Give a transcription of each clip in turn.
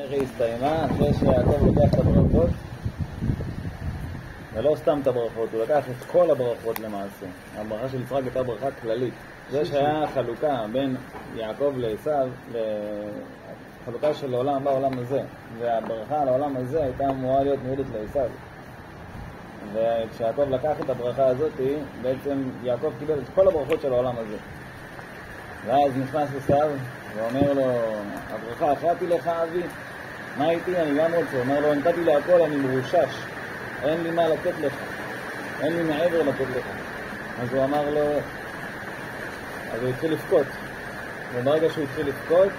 איך היא הסתיימה? אחרי שיעקב לוקח את הברכות, ולא סתם את הברכות, הוא לקח את כל הברכות למעשה. הברכה של יצחק הייתה ברכה כללית. זה שהיה חלוקה בין יעקב לעשיו, חלוקה של העולם הבא, העולם הזה, והברכה על העולם הזה הייתה אמורה להיות מיועדת לעשיו. וכשיעקב לקח את הברכה הזאת, בעצם יעקב קיבל את כל הברכות של העולם הזה. ואז נכנס עשיו ואומר לו, הברכה אחת לך אבי, מה איתי? אני גם רוצה. הוא אומר לו, נתתי להכל, אני מרושש, אין לי מה לתת לך, אין לי מעבר לתת לך. אז הוא אמר לו, אז הוא התחיל לבכות, וברגע שהוא התחיל לבכות,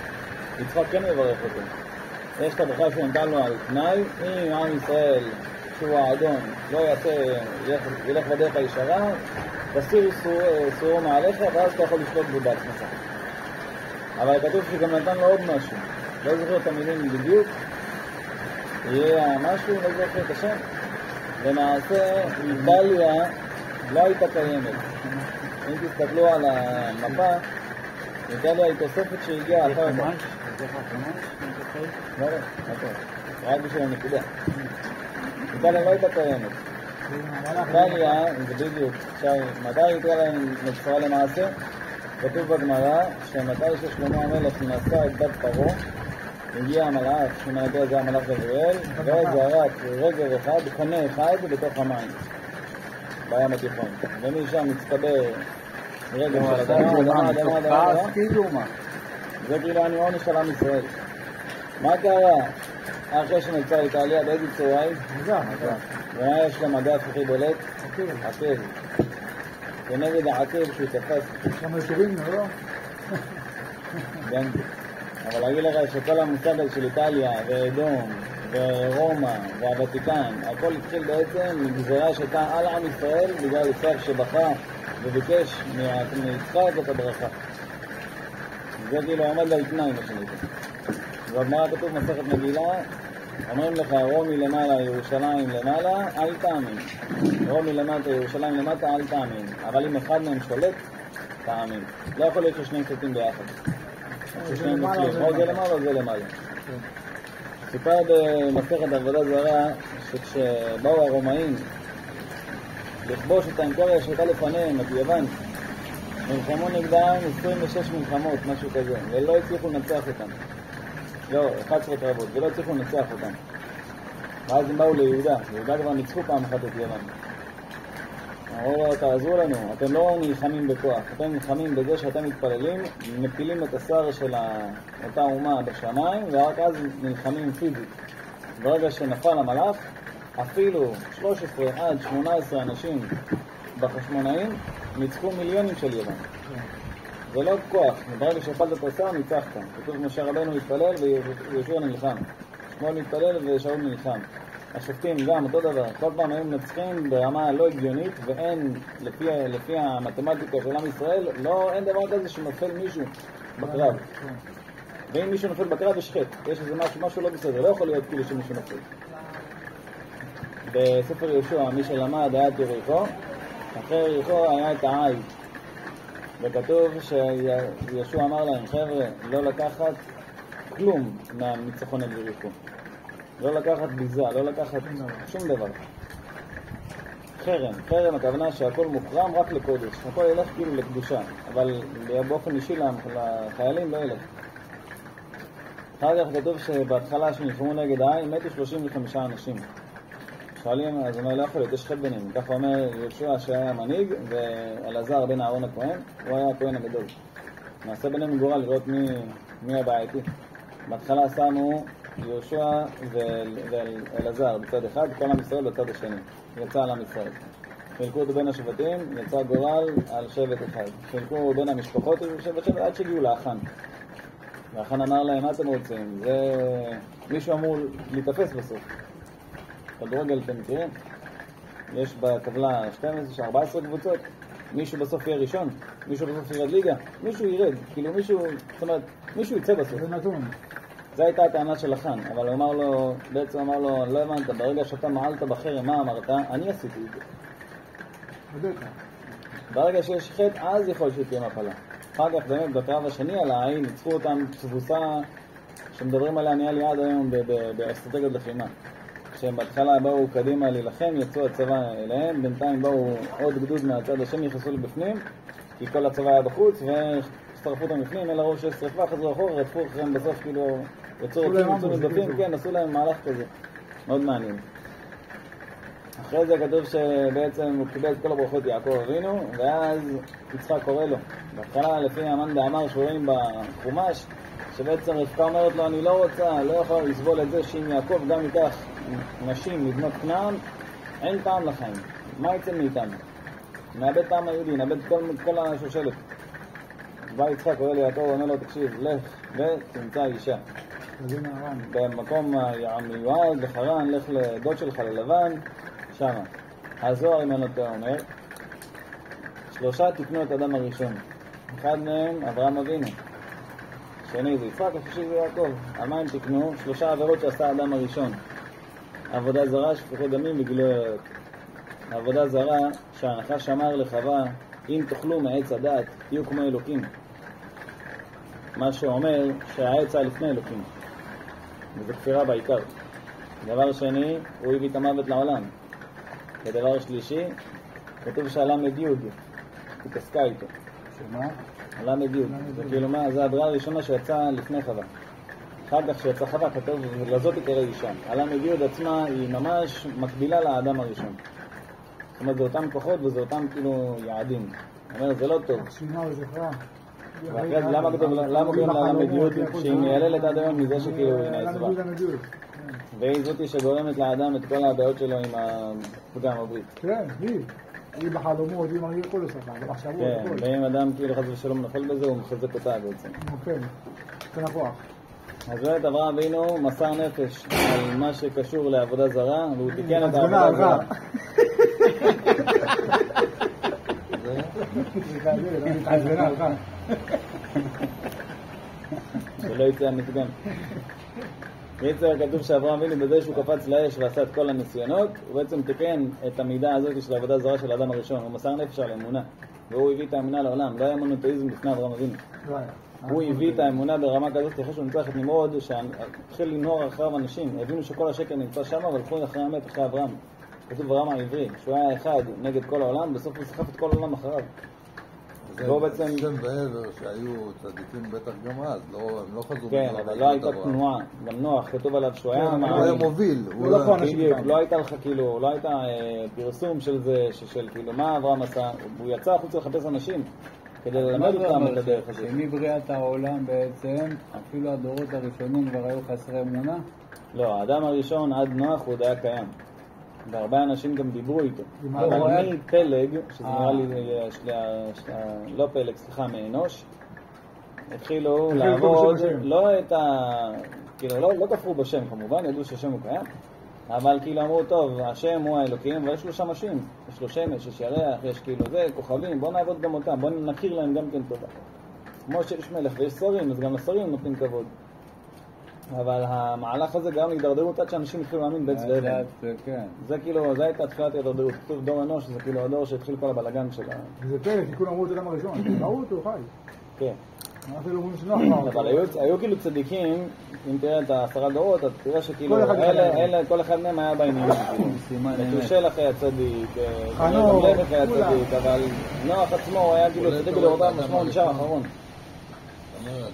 יצחק כן יברך אותו. יש את הברכה שהוא נתן לו על תנאי, אם עם ישראל שהוא האדון לא יעשה, ילך בדרך הישרה, תסיר סורו מעליך, ואז אתה יכול לשלוט בו בעצמך. אבל כתוב שגם נתן לו עוד משהו, לא זוכר את המילים בדיוק, יהיה משהו, לא זוכר את השם. למעשה, איטליה לא הייתה קיימת. אם תסתכלו על המפה, איטליה היא תוספת שהגיעה אחר כך. לא, רק בשביל הנקודה. איטליה לא הייתה קיימת. איטליה, זה בדיוק, מתי איטליה נוצרה למעשה? כתוב בגמרא שמתי ששלמה המלך נשא את בת פרעה, הגיע המלאך, שמעתה זה המלאך גבריאל, וזרק רגב אחד, קנה אחד בתוך המים בים התיכון, ומשם מצטבר רגב של אדמה, זה כאילו הניעון של עם ישראל. מה קרה אחרי שנוצר איטליה? באיזה צורה היא? ומה יש למדף הכי בולט? עקב. כנגד העקב שהוא תפס. כמה ישובים, לא? כן. אבל להגיד לך שכל המושג של איטליה ואדום ורומא והוותיקן, הכל התחיל בעצם מגזרה שהייתה על עם ישראל בגלל יצחק שבכה וביקש מיצחק את הברכה. זה כאילו עומד על תנאי מה שנקרא. ובגמרא כתוב מסכת מגילה, אומרים לך רומי למעלה ירושלים למעלה אל תאמין, רומי למטה ירושלים למטה אל תאמין, אבל אם אחד מהם שולט תאמין. לא יכול להיות ששני קטעים ביחד, ששניהם נצלים, או זה למעלה או זה למעלה. סיפר במסכת עבודה זרה שכשבאו הרומאים לכבוש את האימפריה שהייתה לפניהם, את יוון, נלחמו נגדם 26 מלחמות, משהו כזה, ולא הצליחו לנצח אותם. לא, 11 קרבות, ולא הצליחו לנצח אותם. ואז הם באו ליהודה, יהודה כבר ניצחו פעם אחת את יוון. אמרו לו, תעזרו לנו, אתם לא נלחמים בכוח, אתם נלחמים בזה שאתם מתפללים, מפילים את השר של אותה אומה בשמיים, ורק אז נלחמים פיזית. ברגע שנפל המלאך, אפילו 13 עד 18 אנשים בחשמונאים ניצחו מיליונים של יוון. זה לא כוח, ברגע שהפלת את השר ניצחת. כתוב משה רבנו מתפלל ויהושע נלחם. שמואל מתפלל ושאול נלחם. השופטים גם אותו דבר, כל פעם הם מנצחים ברמה לא הגיונית, ואין, לפי המתמטיקה של עם ישראל, אין דבר כזה שנופל מישהו בקרב. ואם מישהו נופל בקרב יש חטא, יש איזה משהו לא בסדר, לא יכול להיות כאילו שמישהו נופל. בספר יהושע, מי שלמד היה את יריחו, אחרי יריחו היה את העי. וכתוב שישוע אמר להם, חבר'ה, לא לקחת כלום מהניצחון על יריחו. לא לקחת ביזה, לא לקחת שום דבר. חרם הכוונה שהכל מוחרם רק לקודש. הכל ילך כאילו לקדושה, אבל באופן אישי לחיילים לא ילך. אחר כך כתוב שבהתחלה שנלחמו נגד העין מתו 35 אנשים. שואלים, אז אומר, לא יכול להיות, יש חטא ביניהם. ככה אומר יהושע שהיה מנהיג, ואלעזר בן אהרון הכהן, הוא היה הכהן הגדול. נעשה ביניהם גורל לראות מי הבעייתי. בהתחלה שמו יהושע ואלעזר בצד אחד, כל עם ישראל בצד השני. יצא על עם ישראל. חילקו אותו בין השבטים, יצא גורל על שבט אחד. חילקו בין המשפחות שבט עד שהגיעו לאחן. והאחן אמר להם, מה אתם רוצים? מישהו אמור להתאפס בסוף. כדורגל אתם מכירים? יש בטבלה 14 קבוצות, מישהו בסוף יהיה ראשון, מישהו בסוף ירד ליגה, מישהו ירד, כאילו מישהו יצא בסוף. זה נתון. זו הייתה הטענה של החן, אבל הוא אמר לו, בעצם אמר לו, לא הבנת, ברגע שאתה מעלת בחרם, מה אמרת? אני עשיתי את זה. ברגע שיש חטא, אז יכול שתהיה מפלה. אחר כך באמת בקרב השני על העין, ניצחו אותם תבוסה שמדברים עליה נהיה לי עד היום באסטרטגיות לחימה. כשהם בהתחלה באו קדימה להילחם, יצאו הצבא אליהם, בינתיים באו עוד גדוד מהצד השני, נכנסו לבפנים, כי כל הצבא היה בחוץ, ושרפו אותם בפנים, אלא רוב שיש שרפה, חזרו אחורה, רדפו אחריהם בסוף, כאילו, יצאו מבפנים, כן, עשו להם מהלך כזה. מאוד מעניין. אחרי זה כתוב שבעצם הוא קיבל את כל הברכות יעקב אבינו, ואז יצחק קורא לו. בהתחלה לפי המאן דאמר שרואים בחומש, שבעצם רבקה אומרת לו, אני לא רוצה, לא יכולה לסבול את זה שאם יעקב גם ייקח נשים מבנות כנען, אין טעם לחיים. מה יצא מאיתנו? נאבד טעם היהודי, נאבד כל השושלת. בא יצחק קורא ליעקב, אומר לו, תקשיב, לך ותמצא אישה. במקום המיועד לחרן, לך לדוד שלך ללבן, שמה. הזוהר אם אני לא טועה אומר, 3 תקנו את אדם הראשון. אחד מהם אברהם אבינו. שני זה יצחק, השלישי זה יעקב. על מה הם תקנו? 3 עבירות שעשה האדם הראשון. עבודה זרה, שפיכות דמים וגילוי עריות. עבודה זרה שהנחש אמר לחווה, אם תאכלו מעץ הדת, תהיו כמו אלוקים. מה שאומר שהעץ היה לפני אלוקים. וזה כפירה בעיקר. דבר שני, הוא הביא את המוות לעולם. ודבר שלישי, כתוב שהלמד יוד, התעסקה איתו. שמה? הלמד יוד. זה כאילו מה, זה הדבר הראשונה שיצאה לפני חווה. אחר כך שיצא חווה, כתוב, לזאת יקרא אישה. הלמד יוד עצמה היא ממש מקבילה לאדם הראשון. זאת אומרת, זה אותם כוחות וזה אותם כאילו יעדים. זאת אומרת, זה לא טוב. שימה וזכרה. ואחרי זה, למה קוראים ללמד יוד? שהיא מייללת עד היום מזה שכאילו היא נעצבה. והיא זאתי שגורמת לאדם את כל הבעיות שלו עם הפגם הברית. כן, היא בחלומות, היא מרגיל כל השפה, במחשבות. כן, ואם אדם כאילו חס ושלום נפל בזה, הוא מחזק אותה בעצם. כן, כן הכוח. אז באמת אברהם אבינו מסר נפש על מה שקשור לעבודה זרה, והוא תיקן את העבודה הזרה. התעזבנה עלך. שלא יצא המתגם. בעצם כתוב שאברהם אבינו בזה שהוא קפץ לאש ועשה את כל הניסיונות, הוא בעצם תיקן את המידה הזאת של העבודה זרה של האדם הראשון, הוא מסר נפש על אמונה, והוא הביא את האמונה לעולם, לא היה מונותאיזם לפני אברהם אבינו. הוא הביא את האמונה ברמה כזאת, אחרי שהוא נצח את נמרוד, שהתחיל לנהור אחריו אנשים, הבינו שכל השקר נמצא שם, אבל הלכו אחרי האמת, אחרי אברהם. כתוב ברמה העברי, שהוא היה אחד נגד כל העולם, בסוף הוא סחף את כל העולם אחריו. זה בעצם שם בעבר שהיו צדיקים בטח גם אז, הם לא חזרו. כן, אבל לא הייתה תנועה, גם נוח, כתוב עליו שהוא היה הוא היה מוביל. לא הייתה לך כאילו, לא הייתה פרסום של זה, של כאילו מה אברהם עשה, הוא יצא החוצה לחפש אנשים כדי ללמד אותם את הדרך הזאת. שמבריאת העולם בעצם, אפילו הדורות הראשונים כבר היו חסרי אמונה? לא, האדם הראשון עד נוח הוא עוד היה קיים. והרבה אנשים גם דיברו איתו. אבל מפלג, שזה נראה לי, לא פלג, סליחה, מאנוש, התחילו לעבוד, לא את ה... כאילו, לא כפרו בשם כמובן, ידעו שהשם הוא קיים, אבל כאילו אמרו, טוב, השם הוא האלוקים, ויש לו שמשים, יש לו שמש, יש ירח, יש כאילו זה, כוכבים, בוא נעבוד גם אותם, בוא נכיר להם גם כן טובה. כמו שיש מלך ויש שרים, אז גם לשרים נותנים כבוד. אבל המהלך הזה גם להידרדרות עד שאנשים התחילו להאמין בעץ ואבן. זה כאילו, זה הייתה תחילת ההידרדרות. כתוב דור אנוש, זה כאילו הדור שהתחיל כל הבלגן שלה. וזה פלא, תיקון אמרו את אדם הראשון. ראו אותו, חי. כן. אפילו אומרים שנוח אמר אותו. אבל היו כאילו צדיקים, אם תראה את 10 דורות, אז תראה שכאילו, כל אחד מהם היה בעניין. מתושלח היה צדיק, למלך היה צדיק, אבל נוח עצמו היה כאילו צדיק בדורותיו משמעו נשאר האחרון.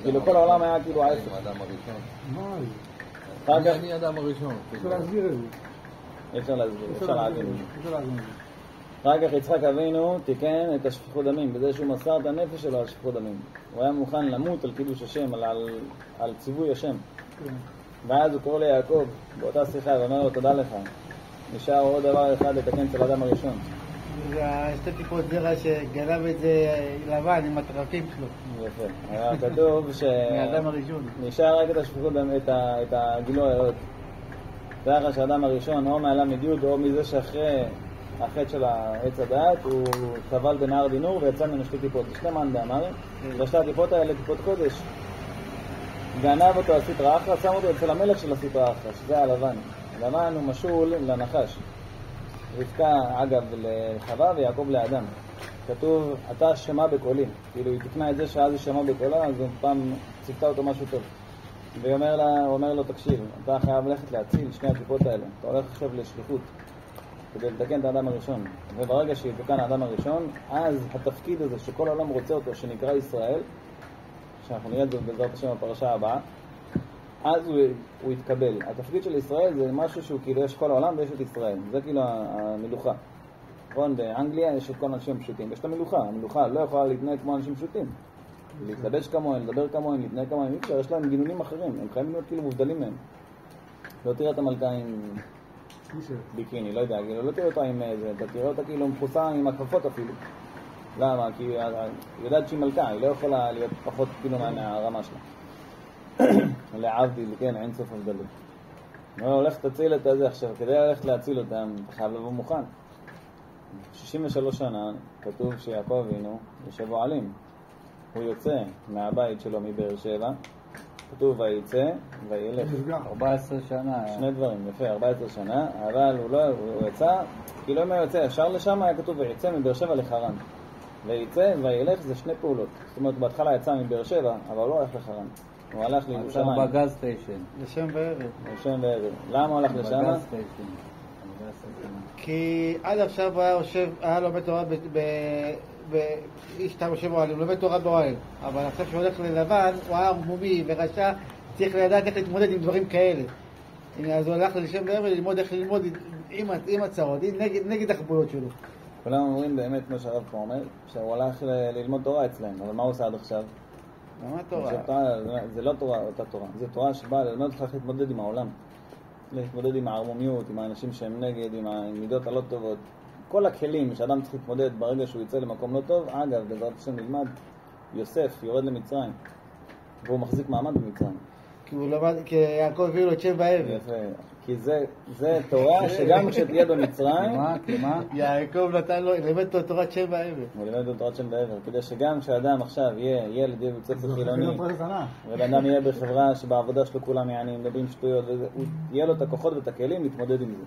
כאילו כל העולם היה כאילו ההפך. האדם הראשון. מה? אני האדם הראשון. אפשר להסביר את זה. אפשר להסביר, אפשר להבין. אחר כך יצחק אבינו תיקן את השפיכות דמים, בזה שהוא מסר את הנפש שלו על שפיכות דמים. הוא היה מוכן למות על קידוש השם, על ציווי השם. ואז הוא קורא ליעקב באותה שיחה ואומר לו תודה לך. נשאר עוד דבר אחד לתקן אצל האדם הראשון. זה השתי טיפות זרע שגנב את זה לבן עם התרפים שלו. יפה. היה כתוב מהאדם הראשון. נשאר רק את השפיכות, את הגילוי העריות. זה היה שהאדם הראשון, או מהלמד יוד, או מזה שאחרי החטא של העץ הדעת, הוא טבל בנהר דינור ויצא ממנו 2 טיפות. זה 2 מאן דאמר, ושתי הטיפות האלה טיפות קודש. גנב אותו הסטרא אחרא, שם אותו אצל המלך של הסטרא אחרא, שזה הלבן. הלבן הוא משול לנחש. רבקה, אגב, לחווה ויעקב לאדם. כתוב, אתה שמע בקולי. כאילו, היא תקנה את זה שאז היא שמע בקולה, אז פעם ציפתה אותו משהו טוב. והוא אומר לו, תקשיב, אתה חייב ללכת להציל שני הטיפות האלה. אתה הולך עכשיו לשליחות כדי לתקן את האדם הראשון. וברגע שיתקן האדם הראשון, אז התפקיד הזה שכל העולם רוצה אותו, שנקרא ישראל, שאנחנו נראה את זה בעזרת השם בפרשה הבאה, אז הוא יתקבל. התפקיד של ישראל זה משהו שהוא כאילו יש כל העולם ויש את ישראל. זה כאילו המלוכה. נכון, באנגליה יש את כל האנשים פשוטים. יש את המלוכה. המלוכה לא יכולה להתנהג כמו אנשים פשוטים. להתלבש כמוהם, לדבר כמוהם, להתנהג כמוהם. יש להם גינונים אחרים. הם חייבים להיות כאילו מובדלים מהם. לא תראה את המלכה עם ביקיני, לא יודע. לא תראה אותה עם זה. אתה תראה אותה כאילו מכוסה עם הכפפות אפילו. למה? כי היא יודעת שהיא מלכה. היא לא יכולה להיות פחות כאילו מהרמה שלה. להבדיל, כן, אין סוף הבדלים. הוא הולך תציל את זה עכשיו, כדי ללכת להציל אותם, אתה חייב לבוא מוכן. 63 שנה כתוב שיעקב אבינו יושב אוהלים. הוא יוצא מהבית שלו מבאר שבע, כתוב ויצא וילך. 14 שנה. שני דברים, יפה, 14 שנה, אבל הוא יצא, כאילו אם הוא יוצא ישר לשם, היה כתוב ויצא מבאר שבע לחרן. ויצא וילך זה שני פעולות. זאת אומרת, בהתחלה יצא מבאר שבע, אבל הוא לא הלך לחרן. הוא הלך לירושלים. בגז סטיישן. לשם בערב. לשם בערב. למה הוא הלך לשם? בגז סטיישן. כי עד עכשיו הוא היה לומד תורה איש תם יושב אוהלים, לומד תורה באוהל. אבל עכשיו שהוא הולך ללבן, הוא היה מומי ורשע, צריך לדעת איך להתמודד עם דברים כאלה. אז הוא הלך לשם בערב ללמוד איך ללמוד עם הצרות, נגד החבויות שלו. כולם אומרים באמת מה שהרב פה אומר, שהוא הלך ללמוד תורה אצלם, אבל מה הוא עושה עד עכשיו? מה תורה? זה לא תורה, אותה תורה. זה תורה שבאה ללמד אותך איך להתמודד עם העולם. להתמודד עם הערמומיות, עם האנשים שהם נגד, עם המידות הלא טובות. כל הכלים שאדם צריך להתמודד ברגע שהוא יצא למקום לא טוב, אגב, בעזרת השם נלמד, יוסף יורד למצרים, והוא מחזיק מעמד במצרים. כי הוא למד, כי יעקב הביא לו את שם בערב. יפה. כי זה תורה שגם כשתהיה במצרים... מה? יעקב נתן לו, לימד אותו תורת שם בעבר. הוא לימד אותו תורת שם בעבר, כדי שגם כשאדם עכשיו יהיה ילד, יהיה בצד חילוני, ובאדם יהיה בחברה שבעבודה שלו כולם יענים, מדברים שטויות, יהיה לו את הכוחות ואת הכלים להתמודד עם זה.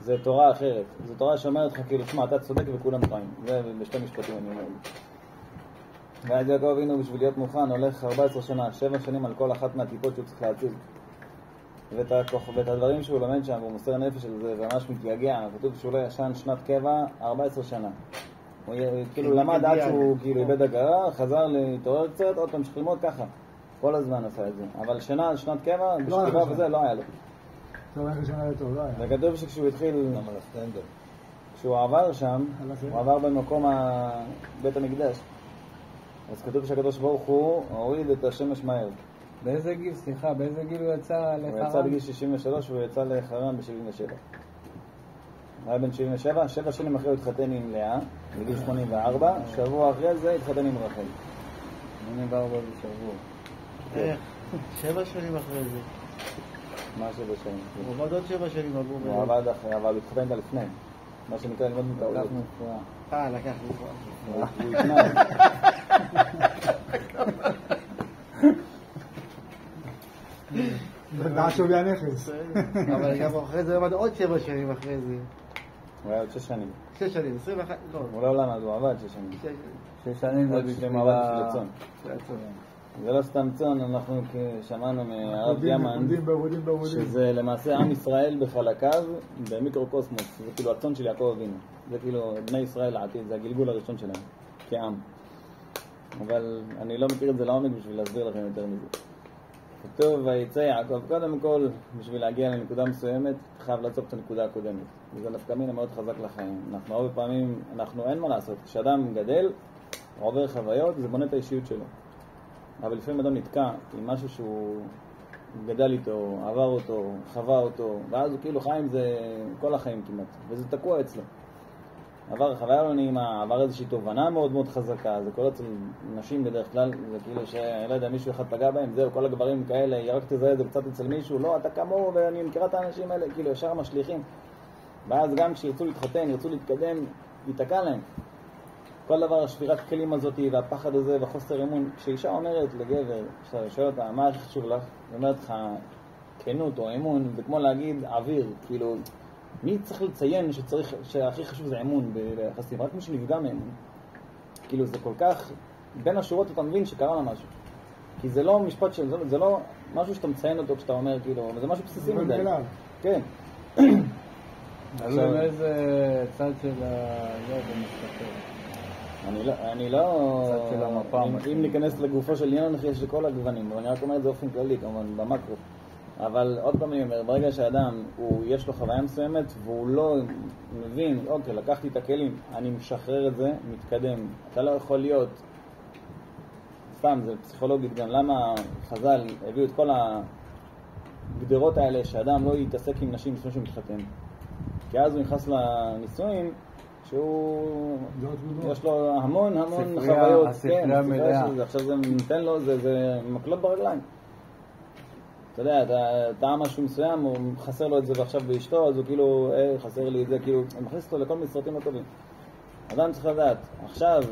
זה תורה אחרת. זו תורה שאומרת לך כאילו, שמע, אתה צודק וכולם חיים. זה בשתי משפטים אני אומר. ואז יעקב אבינו בשביל להיות מוכן הולך 14 שנה, 7 שנים על כל אחת מהטיפות שהוא צריך להציל. ואת הדברים שהוא לומד שם, הוא מוסר נפש על זה, וממש מתייגע. כתוב שהוא לא ישן שנת קבע 14 שנה. הוא כאילו למד עד שהוא כאילו איבד הכרה, חזר להתעורר קצת, עוד פעם שחלמות ככה. כל הזמן עשה את זה. אבל שנת קבע, בשכיבה וזה לא היה לו. וכתוב שכשהוא התחיל, כשהוא עבר שם, הוא עבר במקום בית המקדש. אז כתוב שהקדוש ברוך הוא הוריד את השמש מהר. באיזה גיל, סליחה, באיזה גיל הוא יצא לחרן? הוא יצא בגיל 63 והוא יצא לחרן ב-77. הוא היה בן 77, 7 שנים אחרי הוא התחתן עם לאה, בגיל 84, שבוע אחרי זה התחתן עם רחל. 84 בשבוע. 7 שנים אחרי זה. מה 7 שנים? הוא עבד עוד 7 שנים עבור. הוא עבד אחרי, אבל הוא התחתן בה לפני. מה שנקרא ללמוד מטעויות. לקח מפרעה. לקח מפרעה. הוא התנאי. זה דעה שווי הנכס. אבל גם אחרי זה הוא עבד עוד 7 שנים אחרי זה. הוא היה עוד 6 שנים. 6 שנים, 21, לא. הוא לא למד, הוא עבד 6 שנים. 6 שנים זה עוד בשביל שנים עבד בשביל הצאן. זה לא סתם צאן, אנחנו שמענו מהרב ימן, שזה למעשה עם ישראל בחלקיו במיקרוקוסמוס. זה כאילו הצאן של יעקב אבינו. זה כאילו בני ישראל לעתיד, זה הגלגול הראשון שלהם, כעם. אבל אני לא מכיר את זה לעומק בשביל להסביר לכם יותר מזה. כתוב ויצא יעקב, קודם כל בשביל להגיע לנקודה מסוימת חייב לעצור את הנקודה הקודמת. וזה נפקא מינה מאוד חזק לחיים. אנחנו הרבה פעמים, אין מה לעשות, כשאדם גדל, עובר חוויות, זה בונה את האישיות שלו. אבל לפעמים אדם נתקע עם משהו שהוא גדל איתו, עבר אותו, חווה אותו, ואז הוא כאילו חי עם זה כל החיים כמעט, וזה תקוע אצלו. עבר חוויה לא נעימה, עבר איזושהי תובנה מאוד מאוד חזקה, זה כל אצל נשים בדרך כלל, זה כאילו שלא יודע, מישהו אחד פגע בהם, זהו, כל הגברים כאלה, רק תזהה את זה קצת אצל מישהו, לא, אתה כמוהו, ואני מכירה את האנשים האלה, כאילו ישר משליחים. ואז גם כשירצו להתחתן, ירצו להתקדם, ייתקע להם. כל דבר, השבירת כלים הזאת והפחד הזה והחוסר אמון, כשאישה אומרת לגבר, שואל אותה, מה הכי חשוב לך? היא אומרת לך, כנות או אמון, זה כמו להגיד אוויר, כאילו, מי צריך לציין שהכי חשוב זה אמון ביחסים? רק מי שנפגע מאמון. כאילו זה כל כך, בין השורות אתה מבין שקרה לה משהו. כי זה לא משפט זה לא משהו שאתה מציין אותו כשאתה אומר, כאילו, זה משהו בסיסי מדי. כן. תלוי מאיזה צד של זה מסתכל. אני לא... צד של המפה. אם ניכנס לגופו של עניין, יש לכל הגוונים, אבל אני רק אומר את זה באופן כללי, כמובן, במקרו. אבל עוד פעם אני אומר, ברגע שאדם, יש לו חוויה מסוימת, והוא לא מבין, אוקיי, לקחתי את הכלים, אני משחרר את זה, מתקדם. אתה לא יכול להיות, סתם, זה פסיכולוגית גם, למה חז"ל הביאו את כל הגדרות האלה, שאדם לא יתעסק עם נשים לפני שהוא מתחתן. כי אז הוא נכנס לנישואים, שהוא, יש לו המון חוויות. הספרייה מלאה. עכשיו זה נותן לו, זה מקלות ברגליים. אתה יודע, אתה משהו מסוים, הוא חסר לו את זה ועכשיו באשתו, אז הוא כאילו, חסר לי את זה, כאילו, הוא מכניס אותו לכל מיני סרטים לא טובים. אדם צריך לדעת, עכשיו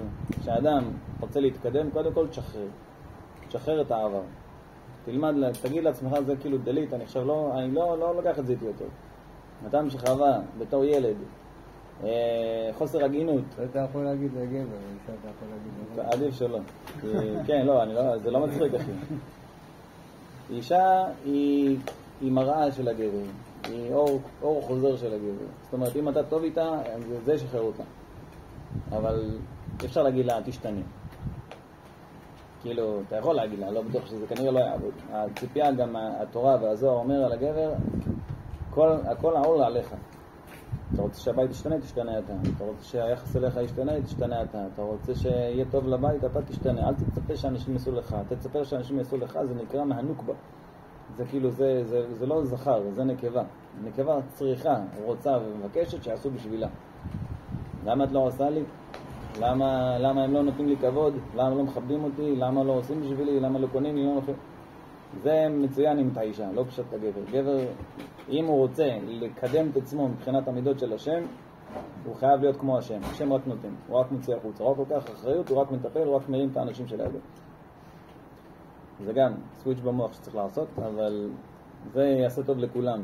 שהאדם רוצה להתקדם, קודם כל תשחרר את העבר. תלמד, תגיד לעצמך, זה כאילו דלית, אני עכשיו לא לוקח את זה איתי יותר. אדם שחווה בתור ילד, חוסר הגינות. אתה יכול להגיד לגבר, אישה אתה יכול להגיד לגבר. עדיף שלא. כן, לא, זה לא מצחיק אחי. אישה היא מראה של הגבר, היא אור חוזר של הגבר. זאת אומרת, אם אתה טוב איתה, זה שחרר אותה. אבל אפשר להגיד לה, תשתנה. כאילו, אתה יכול להגיד לה, לא בטוח שזה כנראה לא יעבוד. הציפייה, גם התורה והזוהר אומר על הגבר, הכל העול עליך. אתה רוצה שהבית ישתנה, תשתנה אתה. אתה רוצה שהיחס אליך ישתנה, תשתנה אתה. אתה רוצה שיהיה טוב לבית, אתה תשתנה. אל תצפה שאנשים יעשו לך. תצפה שאנשים יעשו לך, זה נקרא מהנוקבה. זה כאילו, זה לא זכר, זה נקבה. נקבה צריכה, רוצה ומבקשת שיעשו בשבילה. למה את לא עושה לי? למה הם לא נותנים לי כבוד? למה לא מכבדים אותי? למה לא עושים בשבילי? למה לא קונים לי? זה מצוין עם את האישה, לא פשוט את הגבר. גבר, אם הוא רוצה לקדם את עצמו מבחינת המידות של השם, הוא חייב להיות כמו השם. השם רק נותן, הוא רק מוציא החוצה, הוא רק לוקח אחריות, הוא רק מטפל, הוא רק מרים את האנשים של הידו. זה גם סוויץ' במוח שצריך לעשות, אבל זה יעשה טוב לכולם,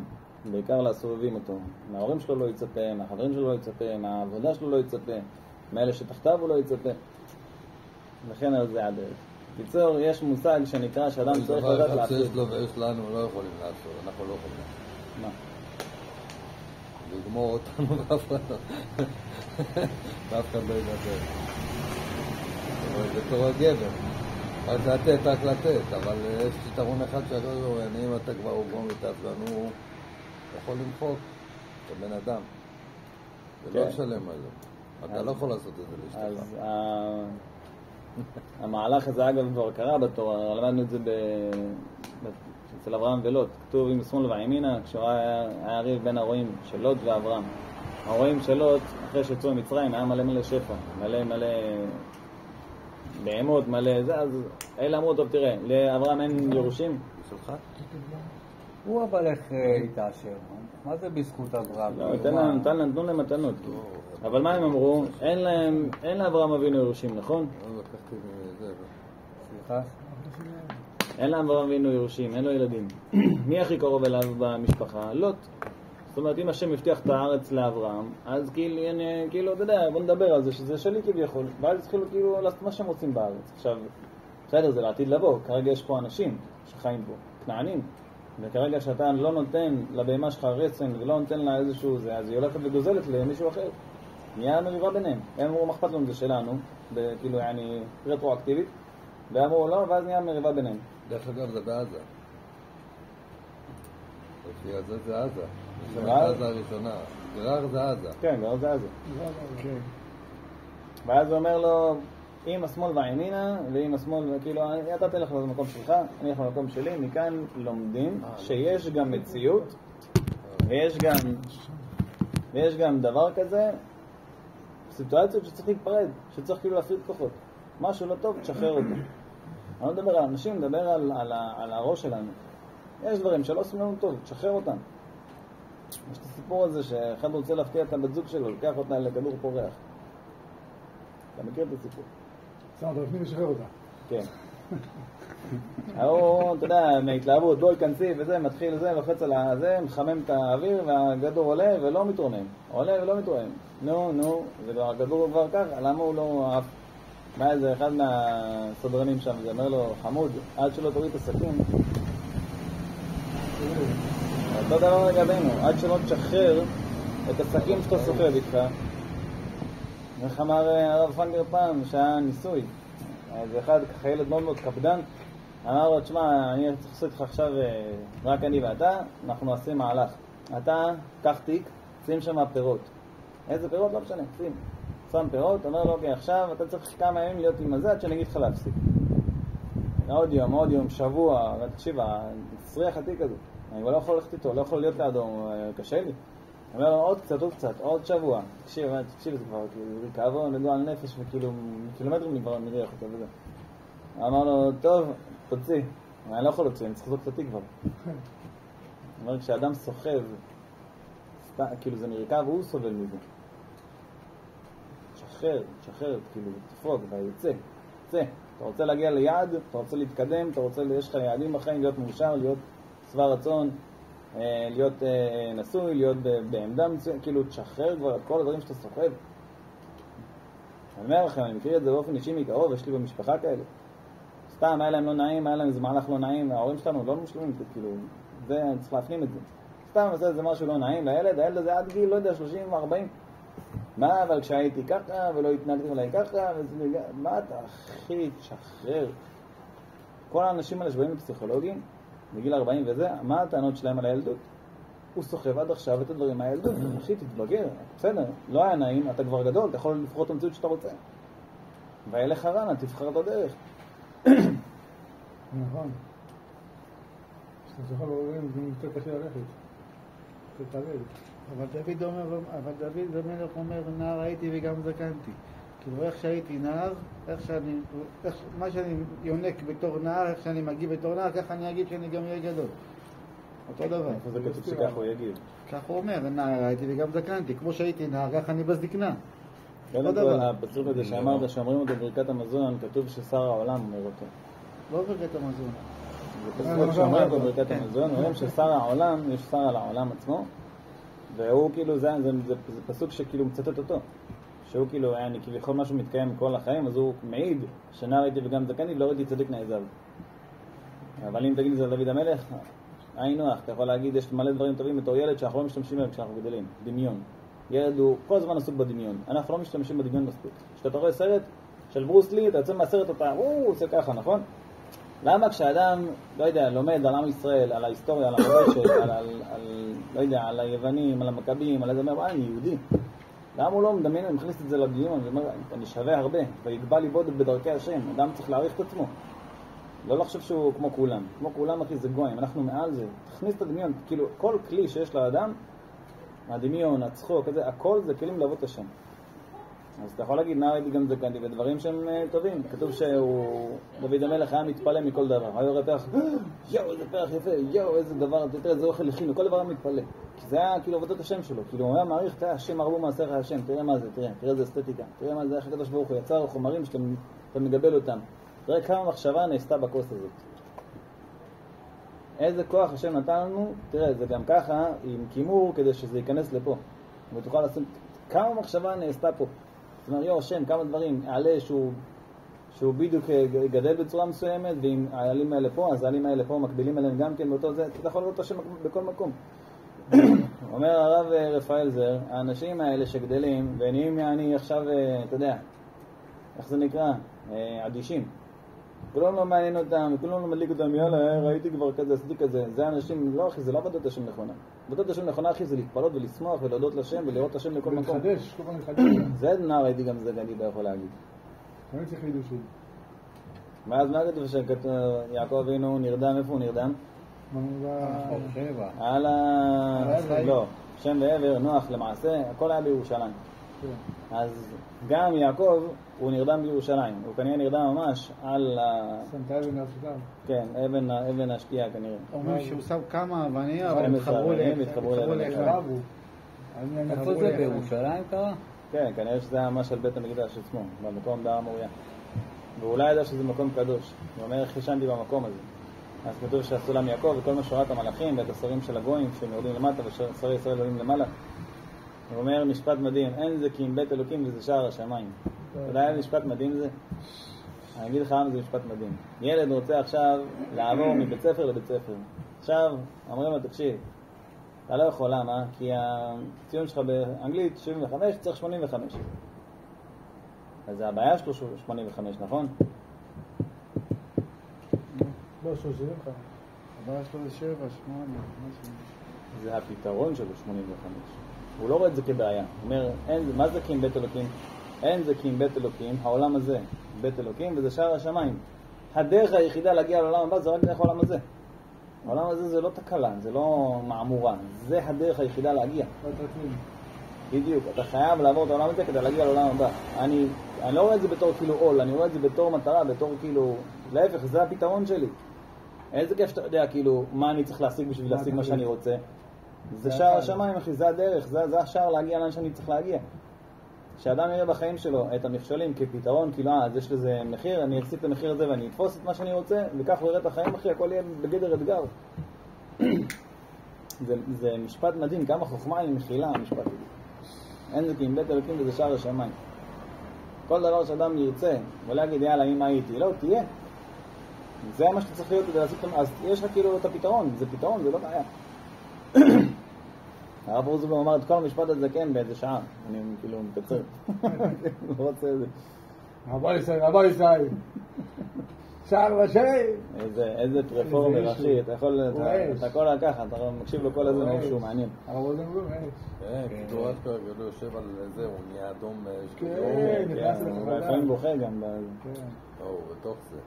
בעיקר לסובבים אותו. מההורים שלו לא יצפה, מהחברים שלו לא יצפה, מהעבודה שלו לא יצפה, מאלה שתחתיו הוא לא יצפה. לכן על זה הדרך. בקיצור, יש מושג שנקרא שאדם צריך לדעת לעשות. שיש לו ויש לנו לא יכולים לעשות, אנחנו לא יכולים. מה? לגמור אותנו ואף אחד לא ידבר. אבל זה תור הגבר. רק לתת, אבל יש יתרון אחד שהכל אם אתה כבר הוא מתעצבן, הוא יכול למחוק את הבן אדם. זה לא לשלם על זה. אתה לא יכול לעשות את זה להשתפר. המהלך הזה אגב כבר קרה בתורה, למדנו את זה אצל אברהם ולוט, כתוב עם שמאל וימינה, כשהוא היה ריב בין הרועים של לוט ואברהם. הרועים של לוט, אחרי שיצאו ממצרים, היה מלא שפע, מלא בהמות, מלא זה, אז אלה אמרו, טוב תראה, לאברהם אין ירושים? שלך? הוא אבל איך יתעשר? מה זה בזכות אברהם? נתנו להם מתנות. אבל מה הם אמרו? אין לאברהם אבינו ירושים, נכון? סליחה? אין לאברהם אבינו ירושים, אין לו ילדים. מי הכי קרוב אליו במשפחה? לוט. זאת אומרת, אם השם הבטיח את הארץ לאברהם, אז כאילו, אתה יודע, בוא נדבר על זה, שזה שלי כביכול. ואז התחילו כאילו לעשות מה שהם רוצים בארץ. עכשיו, בסדר, זה לעתיד לבוא. כרגע יש פה אנשים שחיים פה, כנענים. וכרגע שאתה לא נותן לבהמה שלך רסן ולא נותן לה איזשהו זה, אז היא הולכת וגוזלת למישהו אחר. נהיה מריבה ביניהם. הם אמרו, מחפת לנו זה שלנו, כאילו, יעני, רטרואקטיבית. ואמרו, לא, ואז נהיה מריבה ביניהם. דרך אגב, זה בעזה. לפי הזה זה עזה. זה הראשונה. גרר זה עזה. כן, גרר זה עזה. ואז הוא אומר לו, עם השמאל והימינה, ועם השמאל, כאילו, אתה תלך למקום שלך, אני אלך למקום שלי, מכאן לומדים שיש גם מציאות, ויש גם דבר כזה, סיטואציות שצריך להתפרד, שצריך כאילו להפריד כוחות. משהו לא טוב, תשחרר אותו. אני לא מדבר על אנשים, מדבר על הראש שלנו. יש דברים שלא עושים לנו טוב, תשחרר אותם. יש את הסיפור הזה שאחד רוצה להפתיע את הבת זוג שלו, לקח אותה לכדור פורח. אתה מכיר את הסיפור? אתה מפנים לשחרר אותה. כן. הוא, אתה יודע, מהתלהבות, בוא יכנסי וזה, מתחיל זה, לוחץ על זה, מחמם את האוויר והגדור עולה ולא מתרומם. עולה ולא מתרומם. נו, הכדור כבר ככה, למה הוא לא עף? בא איזה אחד מהסדרנים שם, זה אומר לו, חמוד, עד שלא תוריד את הסכין. אותו דבר לגבינו, עד שלא תשחרר את הסכין שאתה סוחב איתך. איך אמר הרב פנגר פעם, שהיה ניסוי. אז אחד, ככה ילד מאוד מאוד קפדן, אמר לו, תשמע, אני צריך לעשות איתך עכשיו, רק אני ואתה, אנחנו עושים מהלך. אתה, קח תיק, שים שם פירות. איזה פירות? לא משנה, שים. שם פירות, אומר לו, אוקיי, עכשיו אתה צריך כמה ימים להיות עם הזה, עד שאני אגיד לך להפסיק. עוד יום, שבוע, תקשיב, תצריח התיק הזה. אני לא יכול ללכת איתו, לא יכול להיות לידו, קשה לי. אומר לו, עוד קצת, עוד שבוע. תקשיב, זה כבר, כאבו נדוע על נפש, וכאילו, קילומטרים אני כבר מריח אותו וזה. אמר לו, טוב, תוציא. אני לא יכול להוציא, אני צריך לזוק את התיק כבר. אומר, כשאדם סוחב, כאילו זה נרקב, הוא סובל מזה. שחרר, כאילו, תפרוק, ויוצא. אתה רוצה להגיע ליעד, אתה רוצה להתקדם, יש לך יעדים בחיים, להיות מאושר, להיות שבע רצון, להיות נשוי, להיות בעמדה מצוינת, כאילו, תשחרר כבר את כל הדברים שאתה סוחב. אני אומר לכם, אני מכיר את זה באופן אישי מקרוב, יש לי במשפחה כאלה. סתם, היה להם לא נעים, היה להם איזה מהלך לא נעים, ההורים שלנו לא משלמים, כאילו, זה, אני צריך להפנים את זה. סתם, עושה איזה משהו לא נעים לילד, הילד הזה עד גיל, לא יודע, 30 ו 40. מה, אבל כשהייתי ככה, ולא התנהגתי אליי ככה, מה אתה, אחי, תשחרר. כל האנשים האלה שבאים לפסיכולוגים, בגיל 40 וזה, מה הטענות שלהם על הילדות? הוא סוחב עד עכשיו את הדברים מהילדות. אחי, תתבגר, בסדר, לא היה נעים, אתה כבר גדול, אתה יכול לבחור את המציאות שאתה רוצה. ואלך הרנה, תבחר את הדרך. נכון. כשאתה זוכר להורים, זה יותר קשה ללכת. תתעלל. אבל דוד המלך אומר, נער הייתי וגם זקנתי. כאילו איך שהייתי נער, מה שאני יונק בתור נער, איך שאני מגיב בתור נער, ככה אני אגיד שאני גם אהיה גדול. אותו דבר. איפה זה כתוב שכך הוא יגיב? כך הוא אומר, נער הייתי וגם זקנתי. כמו שהייתי נער, ככה אני בזקנה. קודם כל, הפסוק הזה שאמרת, שאומרים אותו ברכת המזון, כתוב ששר העולם אומר אותו. לא ברכת המזון. זה פסוק שאומרים אותו ברכת המזון, אומרים ששר העולם, יש שר על העולם עצמו, והוא כאילו, זה פסוק שכאילו מצטט אותו. שהוא כאילו, אני כביכול משהו מתקיים כל החיים, אז הוא מעיד שנער הייתי וגם זקנתי ולא ראיתי צדיק נעזב. אבל אם תגיד את זה לדוד המלך, היינו אח, אתה יכול להגיד, יש מלא דברים טובים בתור ילד שאנחנו לא משתמשים בהם כשאנחנו גדלים. דמיון. ילד הוא כל הזמן עסוק בדמיון. אנחנו לא משתמשים בדמיון מספיק. כשאתה רואה סרט של ברוס לי, אתה יוצא מהסרט אותה, הוא עושה ככה, נכון? למה כשאדם, לא יודע, לומד על עם ישראל, על ההיסטוריה, על המורשת, לא יודע, על היוונים, על המכבים, על איזה אומר, אני יהודי. למה הוא לא מדמיין, אני מכניס את זה לדיון, ואומר, אני שווה הרבה, ויגבה לי בודד בדרכי השם. אדם צריך להעריך את עצמו. לא לחשוב שהוא כמו כולם. כמו כולם, אחי, זה גויים. אנחנו מעל זה. תכניס את הדמיון. כאילו, כל כלי שיש לאדם, הדמיון, הצחוק, הכל זה כלים לעבוד את השם. אז אתה יכול להגיד, נער הייתי גם זקנתי, ודברים שהם טובים. כתוב דוד המלך היה מתפלא מכל דבר. היה רואה פרח, יואו, איזה פרח יפה, יואו, איזה דבר, תראה, איזה אוכל הכינו, כל דבר היה מתפלא. כי זה היה כאילו עבודת השם שלו. כאילו, הוא היה מעריך, תראה, השם הרבו מעשיך השם, תראה מה זה, תראה איזה אסתטיקה, תראה מה זה, איך הקדוש ברוך הוא יצר חומרים שאתה מגבל אותם. תראה כמה מחשבה נעשתה בכוס הזאת. איזה כוח השם נתן לנו, תראה, זה גם ככה, עם כימור כדי שזה ייכנס לפה. ותוכל לשים, כמה מחשבה נעשתה פה. זאת אומרת, השם, כמה דברים, העלה שהוא בדיוק גדל בצורה מסוימת, ואם העלים האלה פה, אז העלים האלה פה מקבילים אליהם גם כן באותו זה, אתה יכול לראות את השם בכל מקום. אומר הרב רפאל זר, האנשים האלה שגדלים, ונהיים אני עכשיו, אתה יודע, איך זה נקרא? אדישים. כולם לא מעניין אותם, כולם לא מדליק אותם, יאללה, ראיתי כבר כזה, עשיתי כזה. זה אנשים, לא אחי, זה לא עבודת השם נכונה. עבודת השם נכונה, אחי, זה להתפלות ולשמוח ולהודות לשם ולראות השם לכל מקום. ולחדש, כל פעם לחדש. זה נער הייתי גם זה גדי יכול להגיד. אני צריך חידושים. ואז מה כתוב שיעקב אבינו נרדם, איפה הוא נרדם? על לא, שם ועבר, נוח למעשה, הכל היה בירושלים. אז גם יעקב הוא נרדם בירושלים, הוא כנראה נרדם ממש על שמת אבן השקיעה. כן, אבן השקיעה כנראה. אומרים שהוא שם כמה אבנים, אבל הם התחברו לאבן. איפה זה? בירושלים קרה? כן, כנראה שזה היה ממש על בית המקדש עצמו, במקום בהר המוריה. ואולי ידע שזה מקום קדוש. הוא אומר, איך ישנתי במקום הזה. אז כתוב שעשו להם יעקב וכל משורת המלאכים ואת השרים של הגויים שהם יורדים למטה ושרי ישראל יורדים למעלה. הוא אומר משפט מדהים, אין זה כי אם בית אלוקים וזה שער השמיים. אתה יודע איזה משפט מדהים זה? אני אגיד לך למה זה משפט מדהים. ילד רוצה עכשיו לעבור מבית ספר לבית ספר. עכשיו אומרים לו, תקשיב, אתה לא יכול, למה? כי הציון שלך באנגלית 75, צריך 85. אז הבעיה שלו 85, נכון? לא, 35. הבעיה שלו זה 7, 8, משהו. זה הפתרון שלו 85. הוא לא רואה את זה כבעיה. הוא אומר, מה זה כי אם בית אלוקים? אין זה כי אם בית אלוקים, העולם הזה בית אלוקים וזה שער השמיים. הדרך היחידה להגיע לעולם הבא זה רק דרך העולם הזה. העולם הזה זה לא תקלה, זה לא מעמורה, זה הדרך היחידה להגיע. בדיוק, אתה חייב לעבור את העולם הזה כדי להגיע לעולם הבא. אני לא רואה את זה בתור כאילו עול, אני רואה את זה בתור מטרה, בתור כאילו, להפך, זה הפתרון שלי. איזה כיף שאתה יודע כאילו מה אני צריך להשיג בשביל להשיג מה שאני רוצה. זה שער השמיים, אחי, זה הדרך, זה השער להגיע לאן שאני צריך להגיע. כשאדם יראה בחיים שלו את המכשולים כפתרון, כאילו, אז יש לזה מחיר, אני אקסיט את המחיר הזה ואני אתפוס את מה שאני רוצה, וכך הוא יראה את החיים, אחי, הכל יהיה בגדר אתגר. זה משפט מדהים, כמה חוכמה היא מכילה, המשפט הזה. אין זה כי אם בית אלוקים וזה שער השמיים. כל דבר שאדם ירצה, ולהגיד, יאללה, אם הייתי, לא, תהיה. זה מה שאתה צריך להיות כדי להשיג את המחיר, אז יש לך כאילו את הפתרון, זה פתרון, זה לא בעיה. הרב רוזנבלום אמר את כל המשפט הזה כן באיזה שעה, אני כאילו מקצר, לא רוצה את זה. רבו ישראל, שער ושי. איזה פרפורמר ראשי, אתה יכול לקחת, אתה מקשיב לו כל איזה משהו מעניין. הרב רוזנבלום, כן, כתוב אשכרה גדול יושב על זה, הוא נהיה אדום. כן, נכנס לך הוא לפעמים בוכה גם. בתוך זה.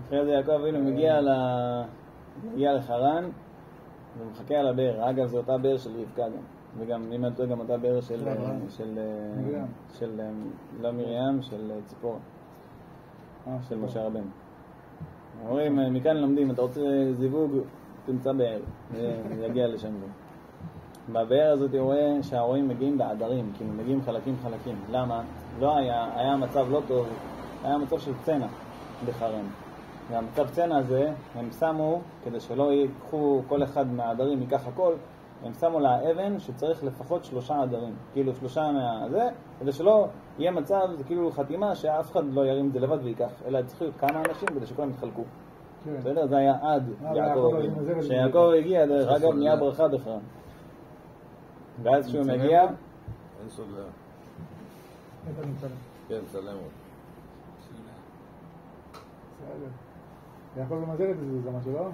אחרי זה יעקב אבינו מגיע לחרן ומחכה על הבאר. אגב, זו אותה באר של רבקה גם. וגם, אם אתה גם אותה באר של לא מרים, של ציפורה. של משה רבנו. אומרים, מכאן לומדים, אתה רוצה זיווג, תמצא באר. יגיע לשם זה. בבאר הזאת הוא רואה שההורים מגיעים בעדרים, כאילו מגיעים חלקים. למה? לא היה מצב לא טוב, היה מצב של צנע בחרן. והמצב צנע הזה, הם שמו, כדי שלא ייקחו כל אחד מהעדרים, ייקח הכל, הם שמו לה אבן שצריך לפחות 3 עדרים. כאילו 3 מהזה, כדי שלא יהיה מצב, זה כאילו חתימה שאף אחד לא ירים את זה לבד ויקח, אלא צריך להיות כמה אנשים כדי שכולם יתחלקו. בסדר? זה היה עד יעקב. כשיעקב הגיע, דרך אגב, נהיה ברכה בחרן. ואז כשהוא מגיע... אין סולר. כן, סלם עוד. יעקב למזל את זה, זה מה שלא?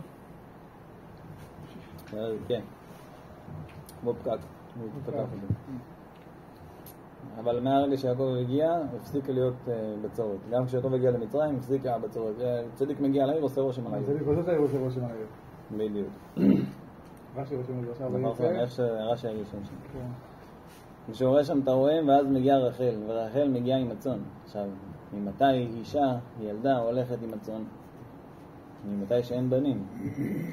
כן. בוא פקק. אבל מהרגע שיעקב הגיע, הפסיק להיות בצורת. גם כשיעקב הגיע למצרים, הפסיק בצורת. צדיק מגיע לעיר, עושה רושם על העיר. צדיק עושה את העיר, עושה רושם על העיר. בדיוק. רש"י רושם על זה. נכון, איך שרש"י היה ראשון שם. כשהוא רואה שם את הרועים, ואז מגיעה רחל, ורחל מגיעה עם הצאן. עכשיו, ממתי אישה, ילדה, הולכת עם הצאן? ממתי שאין בנים.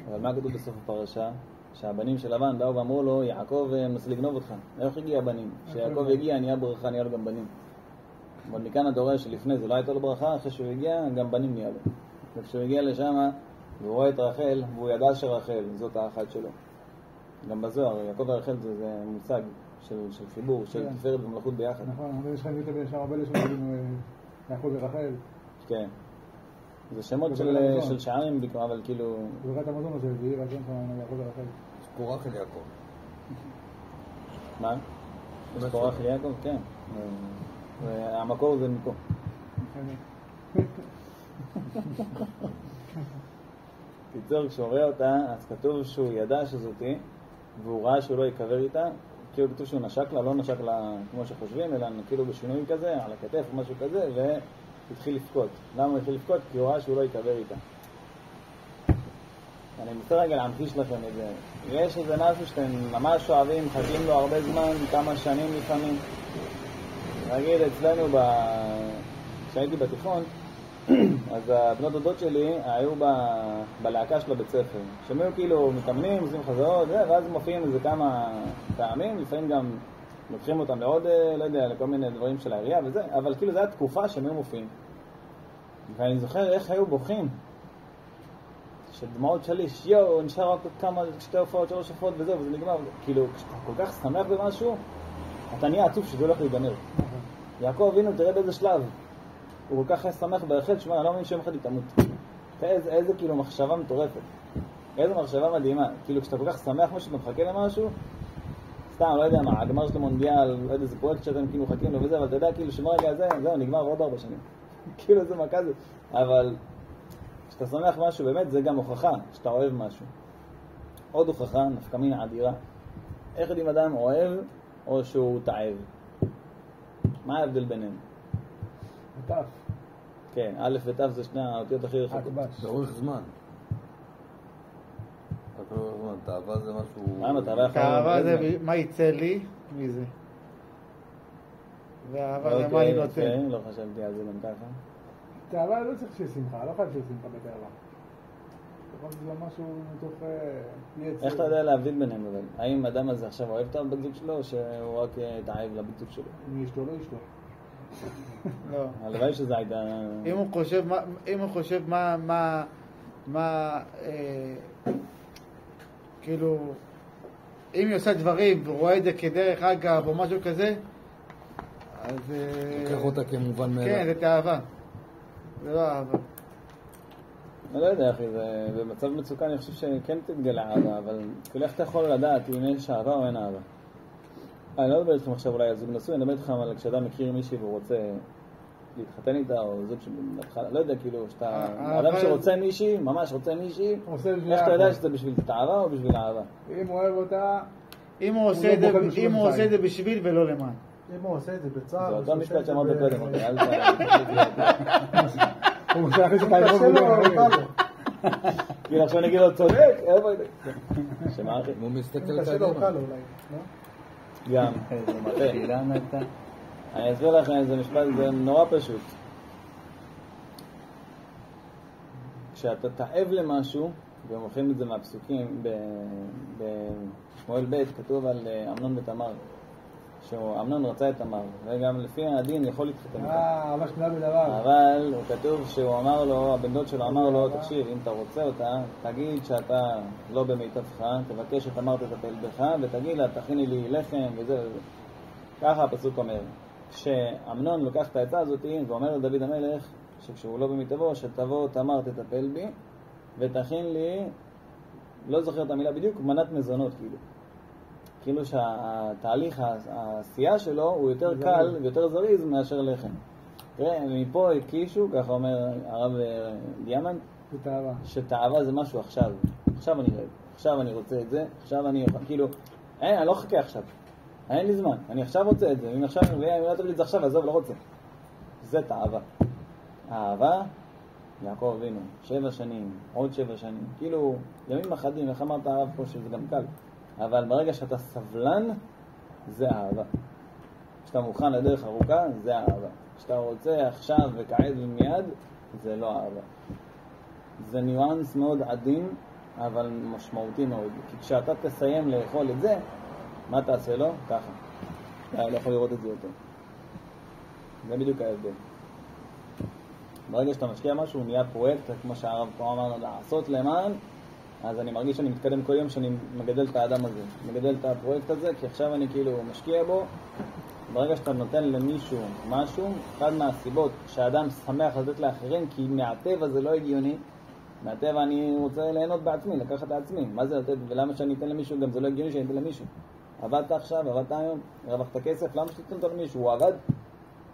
אבל מה כתוב בסוף הפרשה? שהבנים של לבן באו ואמרו לו, יעקב מנסה לגנוב אותך. איך הגיע הבנים? כשיעקב הגיע, נהיה ברכה, נהיה לו גם בנים. אבל מכאן אתה רואה שלפני זה לא הייתה לו ברכה, אחרי שהוא הגיע, גם בנים נהיה לו. וכשהוא הגיע לשם, והוא רואה את רחל, והוא ידע שרחל, זאת האחת שלו. גם בזוהר, יעקב ורחל זה מושג של חיבור, של תפארת ומלכות ביחד. נכון, אבל יש לך נהיית בין שער הבא לשם, יעקב ורחל. כן. זה שמות של שערים, אבל כאילו... ברכת המזון הזה, זה יהיה רשם שם יעקב ורחל. יש פורח אל יעקב. מה? יש פורח אל יעקב? כן. המקור זה מפה. קיצור, כשהוא רואה אותה, אז כתוב שהוא ידע שזאתי, והוא ראה שהוא לא יקבר איתה, כאילו כתוב שהוא נשק לה, לא נשק לה כמו שחושבים, אלא כאילו בשינוי כזה, על הכתף או משהו כזה, והתחיל לבכות. למה הוא התחיל לבכות? כי הוא ראה שהוא לא יקבר איתה. אני מנסה רגע להמחיש לכם את זה. יש איזה משהו שאתם ממש אוהבים, חכים לו הרבה זמן, כמה שנים לפעמים. נגיד אצלנו, כשהייתי בתיכון, אז הבנות דודות שלי היו בלהקה של הבית ספר. שהם היו כאילו מתאמנים, עושים חזרות, ואז מופיעים איזה כמה פעמים, לפעמים גם לוקחים אותם לעוד, לא יודע, לכל מיני דברים של העירייה וזה, אבל כאילו זו הייתה תקופה שהם היו מופיעים. ואני זוכר איך היו בוכים. שדמעות שלי, יואו, נשאר רק כמה, 2 הופעות, 3 הופעות וזהו, וזה נגמר. כאילו, כשאתה כל כך שמח במשהו, אתה נהיה עצוב שזה הולך להיגמר. יעקב אבינו, תראה באיזה שלב. הוא כל כך שמח ברחל, שמע, אני לא מאמין שיום אחד היא תמות. איזה כאילו מחשבה מטורפת. איזה מחשבה מדהימה. כאילו כשאתה כל כך שמח משהו, אתה מחכה למשהו, סתם, לא יודע מה, הגמר של המונדיאל, לא יודע, זה פרויקט שאתם כאילו מחכים לו וזה, אבל אתה יודע כאילו שברגע הזה, זהו, נגמר עוד 4 שנים. כאילו זה מכה זה. אבל כשאתה שמח משהו, באמת זה גם הוכחה שאתה אוהב משהו. עוד הוכחה, נפקא מינה אדירה. איך אם אדם אוהב או שהוא תאהב? מה ההבדל ביניהם? תף. כן, א' ות' זה שני האותיות הכי רחוקות. לאורך זמן. תאווה זה משהו... מה תאווה? תאווה זה מה יצא לי מזה. ואהבה זה מה אני נותן. לא חשבתי על זה גם ככה. תאווה לא צריך שיהיה שמחה, לא חייב שיהיה שמחה בתאווה. תאווה זה משהו מתוך יצר. איך אתה יודע להבדיל ביניהם אבל? האם האדם הזה עכשיו אוהב את הבת זוג שלו או שהוא רק תאהב לבת זוג שלו? אם יש לו לא יש לו. לא. הלוואי שזה הייתה... אם הוא חושב מה כאילו אם היא עושה דברים ורואה את זה כדרך אגב או משהו כזה אז לקח אותה כמובן מאליו. כן, זה תאווה, זה לא אהבה. אני לא יודע אחי, במצב מצוקה אני חושב שכן תתגלה אהבה, אבל כאילו איך אתה יכול לדעת אם יש אהבה או אין אהבה? אני לא מדבר איתכם עכשיו אולי על זוג נשוי, אני מדבר איתכם על כשאדם מכיר מישהי והוא רוצה להתחתן איתה או זוג שבהתחלה, לא יודע כאילו, שאתה אדם שרוצה מישהי, ממש רוצה מישהי, איך אתה יודע שזה בשביל תאווה או בשביל אהבה? אם הוא אוהב אותה, אם הוא עושה את זה בשביל ולא למען. אם הוא עושה את זה בצער, זה אותו משפט שאמרת קודם, אל הוא רוצה להכניס את האלבום. כאילו עכשיו נגיד לו צודק, איפה ידע? שמה אחי? הוא מסתכל קשה לו קל אולי, לא? גם, אני אסביר לכם, זה משפט, זה נורא פשוט. כשאתה תאהב למשהו, והם הולכים את זה מהפסוקים, בשמואל ב' כתוב על אמנון ותמר, שאמנון רצה את תמר, וגם לפי הדין יכול להתחתן איתה. ממש נראה בדבר. אבל הוא כתוב שהוא אמר לו, הבן דוד שלו אמר לו, תקשיב, אם אתה רוצה אותה, תגיד שאתה לא במיטבך, תבקש שתמר תטפל בך, ותגיד לה, תכיני לי לחם וזה וזה. ככה הפסוק אומר. כשאמנון לוקח את העצה הזאת, ואומר לדוד המלך, שכשהוא לא במיטבו, שתבוא תמר תטפל בי, ותכין לי, לא זוכר את המילה בדיוק, מנת מזונות כאילו. כאילו שהתהליך, העשייה שלו הוא יותר קל ויותר זריז מאשר לחם. תראה, מפה הקישו, ככה אומר הרב דיאמנט, שתאווה זה משהו עכשיו. עכשיו אני רעב, עכשיו אני רוצה את זה, עכשיו אני כאילו, אני לא חכה עכשיו. אין לי זמן, אני עכשיו רוצה את זה, אם עכשיו אני לא טוב לי את זה עכשיו, עזוב, לא רוצה. זה תאווה. האהבה, יעקב אבינו, 7 שנים, עוד 7 שנים, כאילו, ימים אחדים, איך אמרת הרב פה שזה גם קל. אבל ברגע שאתה סבלן, זה אהבה. כשאתה מוכן לדרך ארוכה, זה אהבה. כשאתה רוצה עכשיו וכעת ומיד, זה לא אהבה. זה ניואנס מאוד עדין, אבל משמעותי מאוד. כי כשאתה תסיים לאכול את זה, מה תעשה לו? ככה. אתה לא יכול לראות את זה יותר. זה בדיוק ההבדל. ברגע שאתה משקיע משהו, הוא נהיה פרויקט, כמו שהרב פה אמר, לעשות למען, אז אני מרגיש שאני מתקדם כל יום שאני מגדל את האדם הזה, מגדל את הפרויקט הזה, כי עכשיו אני כאילו משקיע בו. ברגע שאתה נותן למישהו משהו, אחד מהסיבות שהאדם שמח לתת לאחרים, כי מהטבע זה לא הגיוני, מהטבע אני רוצה ליהנות בעצמי, לקחת את עצמי. מה זה לתת, ולמה שאני אתן למישהו, גם זה לא הגיוני שאני אתן למישהו. עבדת עכשיו, עבדת היום, הרווחת כסף, למה שתתן אותו למישהו? הוא עבד,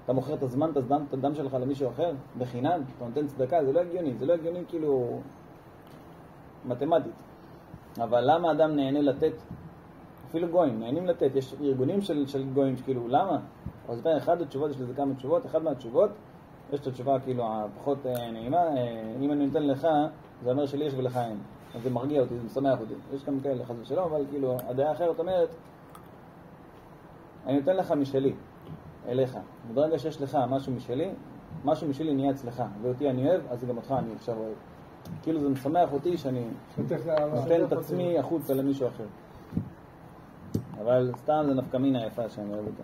אתה מוכר את הזמן, את הדם שלך למישהו אחר, בחינם, אתה נותן צדקה, זה לא הגיוני, זה לא הגיוני כאילו מתמטית. אבל למה אדם נהנה לתת? אפילו גויים, נהנים לתת, יש ארגונים של גויים שכאילו, למה? אז זה אחד התשובות, יש לזה כמה תשובות, אחד מהתשובות, יש את התשובה כאילו הפחות נעימה, אם אני נותן לך, זה אומר שלי יש ולך אין. אז זה מרגיע אותי, זה משמח אותי. יש גם כאלה חס ושלום, אבל כאילו, הדעה האחרת אומרת, אני נותן לך משלי, אליך. ברגע שיש לך משהו משלי נהיה אצלך, ואותי אני אוהב, אז גם אותך אני עכשיו אוהב. כאילו זה משמח אותי שאני נותן את עצמי החוצה למישהו אחר. אבל סתם זה נפקא מינה יפה שאני אוהב אותה.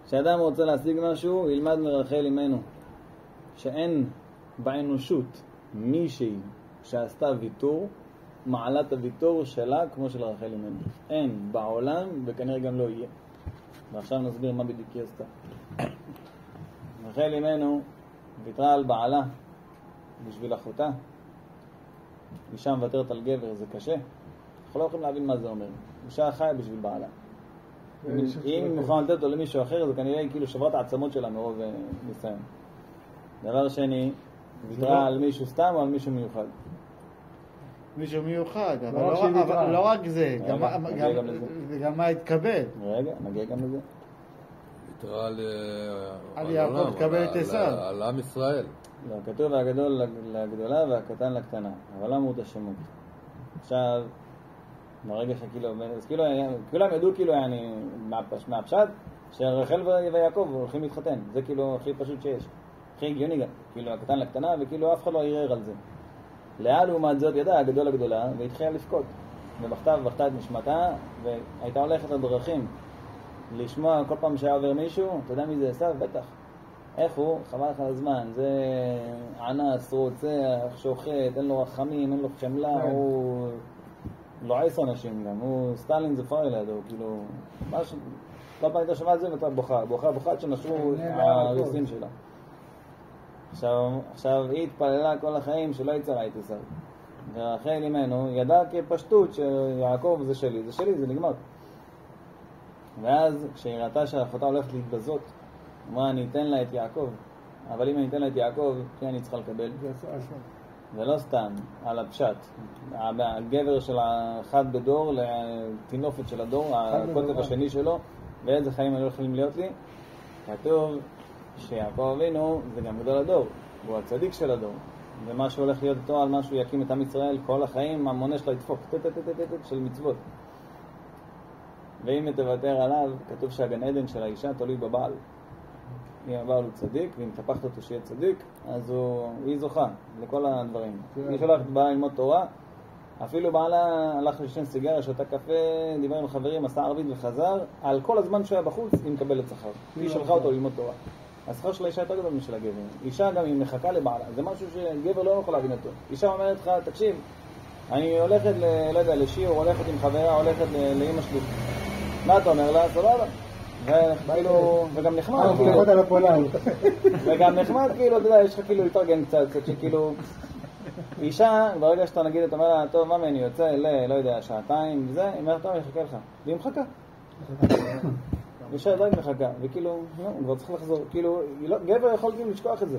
כשאדם רוצה להשיג משהו, ילמד מרחל אימנו, שאין באנושות מישהי שעשתה ויתור, מעלת הוויתור שלה כמו של רחל אימנו. אין בעולם וכנראה גם לא יהיה. ועכשיו נסביר מה בדיוק היא עשתה. רחל אימנו ויתרה על בעלה בשביל אחותה. אישה מוותרת על גבר, זה קשה. אנחנו לא יכולים להבין מה זה אומר. אישה חיה בשביל בעלה. אם היא מוכנה לתת אותו למישהו אחר, זה כנראה כאילו שברת העצמות שלה מרוב ניסיון. דבר שני, ויתרה על מישהו סתם או על מישהו מיוחד? מישהו מיוחד, אבל לא רק זה, גם מה התקבל. רגע, נגיע גם לזה. ויתרה על יעקב תקבל את עשיו. על עם ישראל. לא, כתוב הגדול לגדולה והקטן לקטנה, אבל למה הוא את השמות? עכשיו, ברגע שכאילו, אז כולם ידעו כאילו, מהפשט, שרחל ויעקב הולכים להתחתן. זה כאילו הכי פשוט שיש. הכי הגיוני גם. כאילו הקטן לקטנה, וכאילו אף אחד לא יראה על זה. לאה לעומת זאת ידעה הגדול לגדולה, והתחילה לבכות. ובכתה את נשמתה, והייתה הולכת לדרכים. לשמוע כל פעם שהיה עובר מישהו, אתה יודע מי זה עשיו? בטח. איך הוא? חבל לך על הזמן. זה ענס, רוצח, שוחט, אין לו רחמים, אין לו חמלה, הוא לועס אנשים גם. הוא סטלין זה פאר לידו, כאילו, משהו. כל פעם הייתה שומעה את זה ואתה בוכה עד שנשרו הריסים שלה. עכשיו היא התפללה כל החיים שלא יצרה את עשיו. ורחל אימנו ידעה כפשטות שיעקב זה שלי, זה נגמר. ואז כשהיא ראתה שאחותה הולכת להתבזות, אמרה אני אתן לה את יעקב, אבל אם אני אתן לה את יעקב, כן אני צריכה לקבל. ולא סתם, על הפשט. הגבר של האחד בדור לתינופת של הדור, הקוטב השני שלו, ואיזה חיים היו יכולים להיות לי. כתוב שיעקב אבינו זה גם גדול הדור, הוא הצדיק של הדור. ומה שהולך להיות איתו על מה שהוא יקים את עם ישראל, כל החיים המונה שלו ידפוק, של מצוות. ואם תוותר עליו, כתוב שהגן עדן של האישה תלוי בבעל. אם הבעל הוא צדיק, ואם תפחת אותו שיהיה צדיק, אז היא זוכה לכל הדברים. היא שולחת בעלה ללמוד תורה, אפילו בעלה הלך לשן סיגריה, שותה קפה, דיבר עם חברים, עשה ערבית וחזר, על כל הזמן שהוא היה בחוץ, היא מקבלת שכר. היא שלחה אותו ללמוד תורה. השכר של האישה יותר גדול משל הגבר. אישה גם היא מחכה לבעלה, זה משהו שגבר לא יכול להבין אותו. אישה אומרת לך, תקשיב, אני הולכת, לא יודע, לשיעור, הולכת עם חברה, הולכת לאמא שלי. מה אתה אומר לה? סבבה. וגם נחמד, וגם נחמד, כאילו, אתה יודע, יש לך כאילו להתארגן קצת, שכאילו, אישה, ברגע שאתה נגיד, אתה אומר לה, טוב, מה אני יוצא, לא יודע, שעתיים, וזה, היא אומרת, טוב, אני אחכה לך. והיא מחכה. אישה עדיין מחכה, וכאילו, הוא כבר צריך לחזור, כאילו, גבר יכול כאילו לשכוח את זה.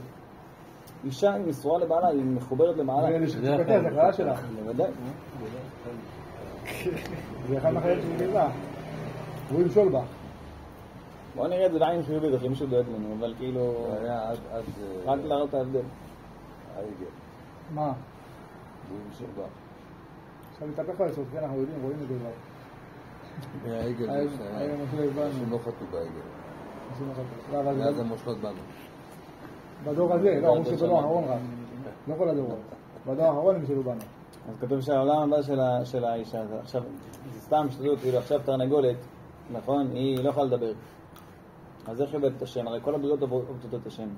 אישה היא מסורה לבעלה, היא מחוברת לבעלה. זה הכרעה שלה. בוודאי. זה אחד מהחיים של גילבה. הוא ימשול בה. בוא נראה את זה בעין חיובית, אחרי מישהו דואג לנו, אבל כאילו, רק להראות את ההבדל. העגל. מה? הוא ימשול בה. עכשיו מתהפך לעשות, כן, אנחנו יודעים, רואים את זה כבר. העגל, שהם לא חטאו בעגל. מאז המושלות בנו. בדור הזה, לא, אמרו שבדור האחרון רק. לא כל הדורות. בדור האחרון הם שלו בנו. אז כתוב שהעולם הבא של האישה, עכשיו, זה סתם שטות, כאילו עכשיו תרנגולת, נכון? היא לא יכולה לדבר. אז איך עובד את השם? הרי כל הבריאות עובדות את השם.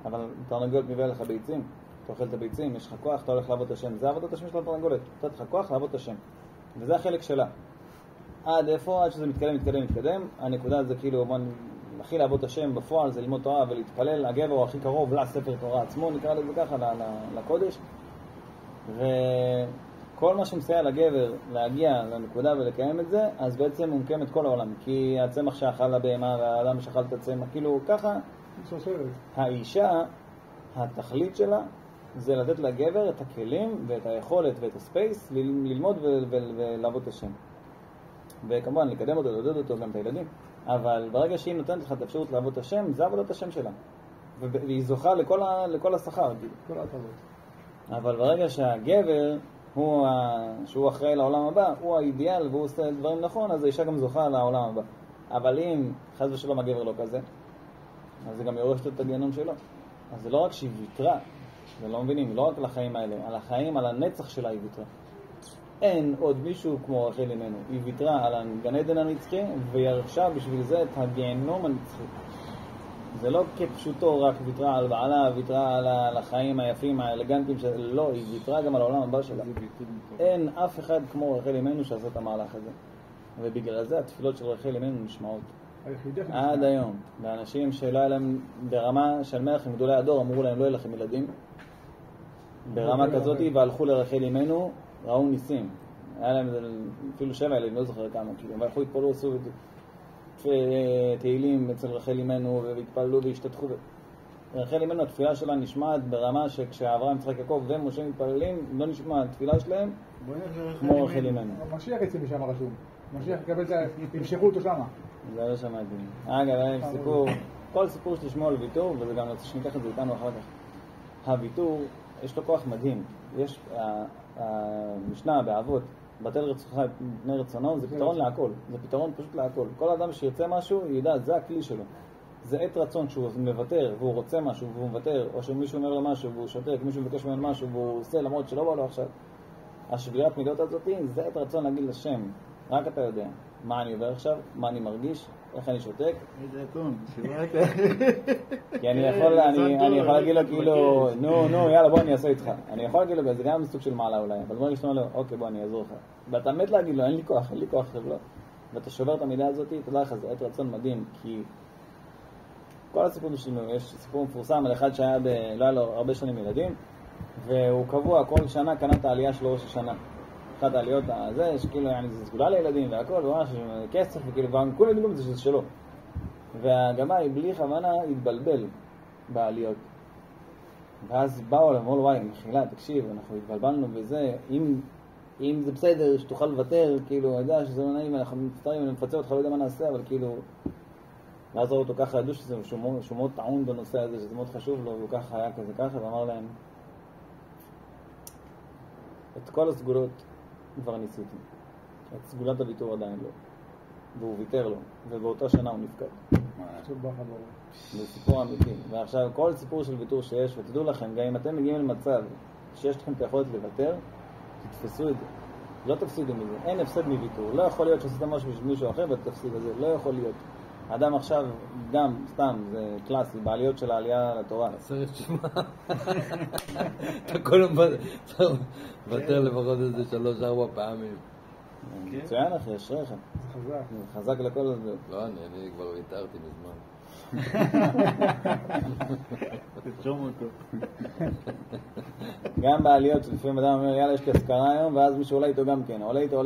אבל תרנגולת מביא לך ביצים, אתה אוכל את הביצים, יש לך כוח, אתה הולך לעבוד את השם. זה עבודת השם של התרנגולת, אתה לך כוח לעבוד את השם. וזה החלק שלה. עד איפה? עד שזה מתקדם. הנקודה זה כאילו, הכי לעבוד את השם בפועל, זה ללמוד תורה ולהתפלל. הגבר הוא הכי קרוב לספר תורה עצמו, נקרא לזה ככה, לקודש. וכל מה שמסייע לגבר להגיע לנקודה ולקיים את זה, אז בעצם הוא מקיים את כל העולם. כי הצמח שאכל לבהמה והאדם שאכל את הצמח, כאילו ככה, האישה, התכלית שלה, זה לתת לגבר את הכלים ואת היכולת ואת הספייס ללמוד ולעבוד את השם. וכמובן, לקדם אותו, לעודד אותו, גם את הילדים. אבל ברגע שהיא נותנת לך את האפשרות לעבוד את השם, זה עבודת השם שלה. והיא זוכה לכל השכר. כל ההטבות. אבל ברגע שהגבר שהוא אחראי לעולם הבא, הוא האידיאל והוא עושה דברים נכון, אז האישה גם זוכה לעולם הבא. אבל אם חס ושלום הגבר לא כזה, אז זה גם יורש את הגיהנום שלו. אז זה לא רק שהיא ויתרה, זה לא מבינים, לא רק על החיים האלה, על החיים, על הנצח שלה היא ויתרה. אין עוד מישהו כמו רחל אימנו. היא ויתרה על הגן עדן הנצחי וירשה בשביל זה את הגיהנום הנצחי. זה לא כפשוטו רק ויתרה על בעלה, ויתרה על החיים היפים, האלגנטיים שלה, לא, היא ויתרה גם על העולם הבא שלה. אין אף אחד כמו רחל אימנו שעשה את המהלך הזה. ובגלל זה התפילות של רחל אימנו נשמעות. היחידה עד היום. לאנשים שלא היה להם ברמה של מלכים גדולי הדור, אמרו להם לא יהיה לכם ילדים. ברמה כזאת, והלכו לרחל אמנו, ראו ניסים. היה להם אפילו 7 ילדים, לא זוכר כמה, כאילו, והלכו התפללו, עשו תהילים אצל רחל אמנו, והתפללו והשתתחו. רחל אמנו, התפילה שלה נשמעת ברמה שכשאברהם, יצחק, יעקב ומשה מתפללים, לא נשמע התפילה שלהם כמו רחל אמנו. המשיח יצא משם רשום. המשיח יקבל את זה, ימשכו אותו שמה. זה לא שמעתי. אגב, היה סיפור, כל סיפור שתשמעו על ויתור, וזה גם רוצה שניקח את זה איתנו אחר כך. הוויתור, יש לו כוח מדהים. יש, המשנה באבות, בטל רצונך מפני רצונו, זה פתרון להכל. זה פתרון פשוט להכל. כל אדם שירצה משהו, ידע, זה הכלי שלו. זה עת רצון שהוא מוותר, והוא רוצה משהו, והוא מוותר, או שמישהו אומר לו משהו, והוא שותק, מישהו מבקש ממנו משהו, והוא עושה למרות שלא בא לו עכשיו. השבירת מידות הזאת, זה עת רצון להגיד לשם. רק אתה יודע. מה אני עובר עכשיו, מה אני מרגיש, איך אני שותק. איזה אתון, שברת. כי אני יכול להגיד לו כאילו, נו, יאללה בוא אני אעשה איתך. אני יכול להגיד לו, זה גם סוג של מעלה אולי, אבל בוא נשמע לו, אוקיי בוא אני אעזור לך. ואתה מת להגיד לו, אין לי כוח עכשיו לא. ואתה שובר את המילה הזאת, תדע לך, זה עת רצון מדהים, כי כל הסיפור שלנו, יש סיפור מפורסם על אחד שהיה, לא היה לו הרבה שנים ילדים, והוא קבוע, כל שנה קנה את העלייה של ראש השנה. אחת העליות הזה, שכאילו זה סגולה לילדים והכל, וממש כסף, וכאילו, וכולם יודעים שזה שלו. והגבאי בלי כוונה התבלבל בעליות. ואז באו אליו, אמרו לו, וואי, מחילה, תקשיב, אנחנו התבלבלנו בזה, אם זה בסדר, שתוכל לוותר, כאילו, אני יודע שזה לא נעים, אנחנו מצטערים, אני מפצה אותך, לא יודע מה נעשה, אבל כאילו, לעזור אותו ככה, ידעו שהוא מאוד טעון בנושא הזה, שזה מאוד חשוב לו, והוא ככה היה ככה, ואמר להם, את כל הסגולות כבר ניסיתי. את סגולת הוויתור עדיין לא. והוא ויתר לו, ובאותה שנה הוא נפקד. זה סיפור אמיתי. ועכשיו, כל סיפור של ויתור שיש, ותדעו לכם, גם אם אתם מגיעים למצב שיש לכם את היכולת לוותר, תתפסו את זה. לא תפסידו מזה. אין הפסד מוויתור. לא יכול להיות שעשית משהו בשביל מישהו אחר ותפסיד את זה. לא יכול להיות. האדם עכשיו, גם, סתם, זה קלאסי, בעליות של העלייה לתורה. צריך תשמע. אתה כל הזמן מוותר לפחות איזה 3-4 פעמים. מצוין אחי, אשריך. חזק. חזק לכל הזה. לא, אני כבר ויתרתי מזמן. תרשום אותו. גם בעליות שלפעמים אדם אומר, יאללה, יש לי הזכרה היום, ואז מישהו עולה איתו גם כן. עולה איתו,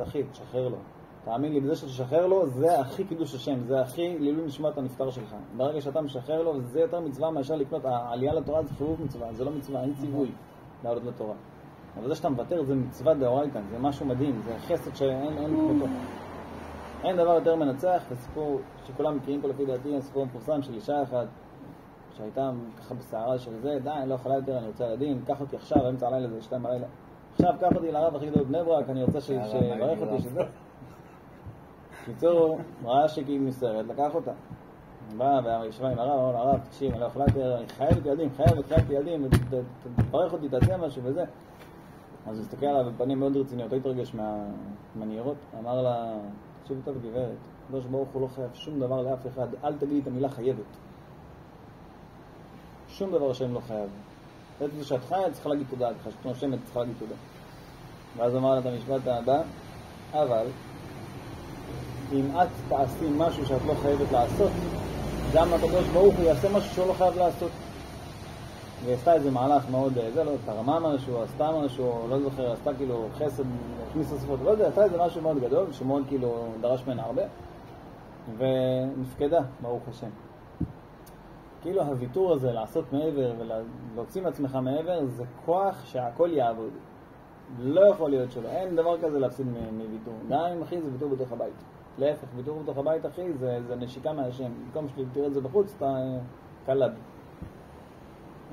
אחי, תשחרר לו. תאמין לי, בזה שתשחרר לו, זה הכי קידוש השם, זה הכי לילוי נשמת הנפטר שלך. ברגע שאתה משחרר לו, זה יותר מצווה מאשר לקנות. העלייה לתורה זה חיוב מצווה, זה לא מצווה, אין ציווי לעלות לתורה. אבל זה שאתה מוותר זה מצווה דאורייתא, זה משהו מדהים, זה חסד שאין כמותו. אין דבר יותר מנצח, זה סיפור שכולם מכירים פה לפי דעתי, סיפור מפורסם של אישה אחת שהייתה ככה בסערה של זה, די, אני לא יכולה יותר, אני רוצה ילדים, קח אותי עכשיו, אמצע הלילה זה 2 בלילה. עכשיו קח אותי לרב הכי גדול בני ברק, אני רוצה שיברך אותי שזה. קיצור, ראה שהיא מסתרת, לקח אותה. בא וישבה עם הרב, אמר לו, הרב, תקשיב, אני לא יכולה יותר, אני חייבת ילדים, תברך אותי, תעשה משהו וזה. אז הוא הסתכל עליו בפנים מאוד רציניות, הוא התרגש מהמניירות, אמר לה, תקשיב טוב גברת, הקדוש ברוך הוא לא חייב שום דבר לאף אחד, אל תגידי את המילה חייבת. שום דבר השם לא חייב. זה שאת חיה, צריכה להגיד תודה, כשאת נושמת צריכה להגיד תודה. ואז אמר לה את המשפט הבא, אבל אם את תעשי משהו שאת לא חייבת לעשות, גם הקדוש ברוך הוא יעשה משהו שהוא לא חייב לעשות. ועשתה איזה מהלך מאוד, זה לא, תרמה משהו, עשתה משהו, לא זוכר, עשתה כאילו חסד, הכניסה ספות, לא יודע, עשתה איזה משהו מאוד גדול, שמאוד כאילו דרש ממנה הרבה, ונפקדה, ברוך השם. כאילו הוויתור הזה, לעשות מעבר ולהוציא מעצמך מעבר, זה כוח שהכל יעבוד. לא יכול להיות שלא, אין דבר כזה להפסיד מוויתור. גם אם אחי זה ויתור בתוך הבית. להפך, ויתור בתוך הבית אחי זה נשיקה מהשם. במקום שתראה את זה בחוץ, אתה קלד.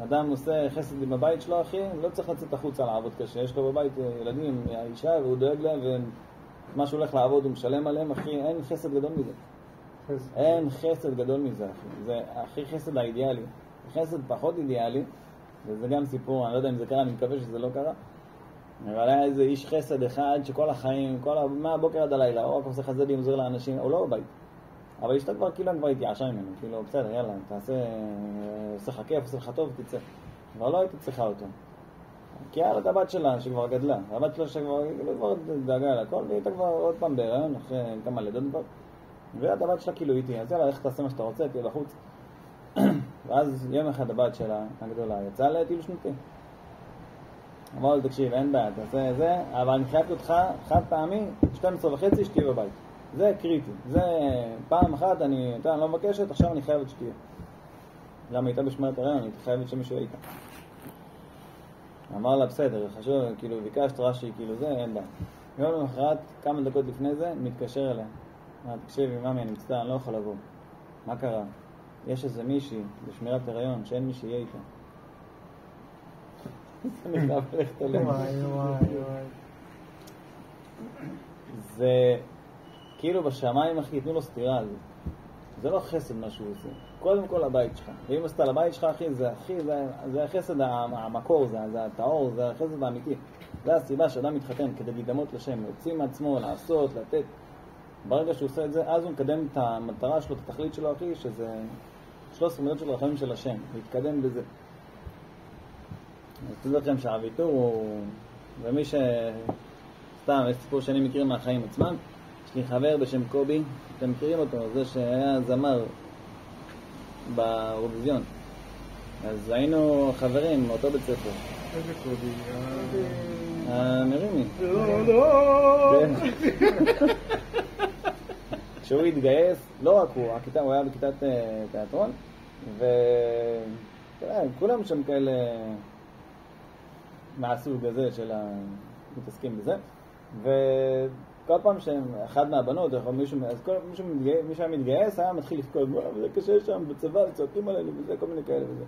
אדם עושה חסד עם הבית שלו אחי, לא צריך לצאת החוצה לעבוד קשה. יש לו בבית ילדים, האישה, והוא דואג להם, ומה שהוא הולך לעבוד הוא משלם עליהם, אחי, אין חסד גדול מזה. אין חסד גדול מזה, אחי. זה הכי חסד האידיאלי. חסד פחות אידיאלי, וזה גם סיפור, אני לא יודע אם זה קרה, אני מקווה שזה לא קרה. אבל היה איזה איש חסד אחד שכל החיים, מהבוקר עד הלילה, הוא רק עושה חסדים, עוזר לאנשים, הוא לא בבית. אבל אשתה כבר כאילו כבר התייאשה ממנו, כאילו בסדר, יאללה, תעשה, עושה לך כיף, עושה לך טוב, תצא. אבל לא הייתי צריכה אותו. כי היה לה את הבת שלה שכבר גדלה, הבת שלה שכבר דאגה לה הכל, והיא הייתה כבר עוד פעם בהיריון, אחרי כמה לידות כבר. והבת שלה כאילו איתי, אז יאללה, איך תעשה מה שאתה רוצה, תהיה בחוץ. ואז יום אחד הבת שלה, הגדולה, יצאה לטיול שנתי. אמר לו, תקשיב, אין בעיה, תעשה זה, אבל אני חייבת אותך חד פעמי, 12:30 שתהיה בבית. זה קריטי. זה פעם אחת, אני לא מבקשת, עכשיו אני חייבת שתהיה. למה הייתה בשמירת הריון, הייתי חייבת שמישהו יהיה איתה. אמר לה, בסדר, חשוב, כאילו, ביקשת רש"י, כאילו זה, אין בעיה. יום למחרת, כמה דקות לפני זה, מתקשר אליה. אמר, תקשיבי, ממי, אני מצטער, אני לא יכול לבוא. מה קרה? יש איזה מישהי בשמירת הריון, שאין מי שיהיה איתה. זה נכנף ללכת עליהם. זה כאילו בשמיים, אחי, תנו לו סתירה על זה. זה לא חסד מה שהוא עושה. קודם כל הבית שלך. ואם עשית לבית שלך, אחי, זה החסד המקור, זה הטהור, זה החסד האמיתי. זה הסיבה שאדם מתחתן, כדי להידמות לשם, להוציא מעצמו, לעשות, לתת. ברגע שהוא עושה את זה, אז הוא מקדם את המטרה שלו, את התכלית שלו, אחי, שזה 13 מידות של רחמים של השם. להתקדם בזה. אז תדעו לכם שהוויתור הוא... ומי ש... סתם, יש סיפור שאני מכיר מהחיים עצמם. יש לי חבר בשם קובי, אתם מכירים אותו, זה שהיה זמר באירוויזיון. אז היינו חברים מאותו בית ספר. איזה קובי? מרימי. לא. כשהוא התגייס, לא רק הוא היה בכיתת תיאטרון, וכולם שם כאלה מהסוג הזה של מתעסקים בזה, וכל פעם שאחד מהבנות, אז מישהו היה מתגייס, היה מתחיל לפקוד, וזה קשה שם בצבא, צועקים עלינו וזה, כל מיני כאלה וזה.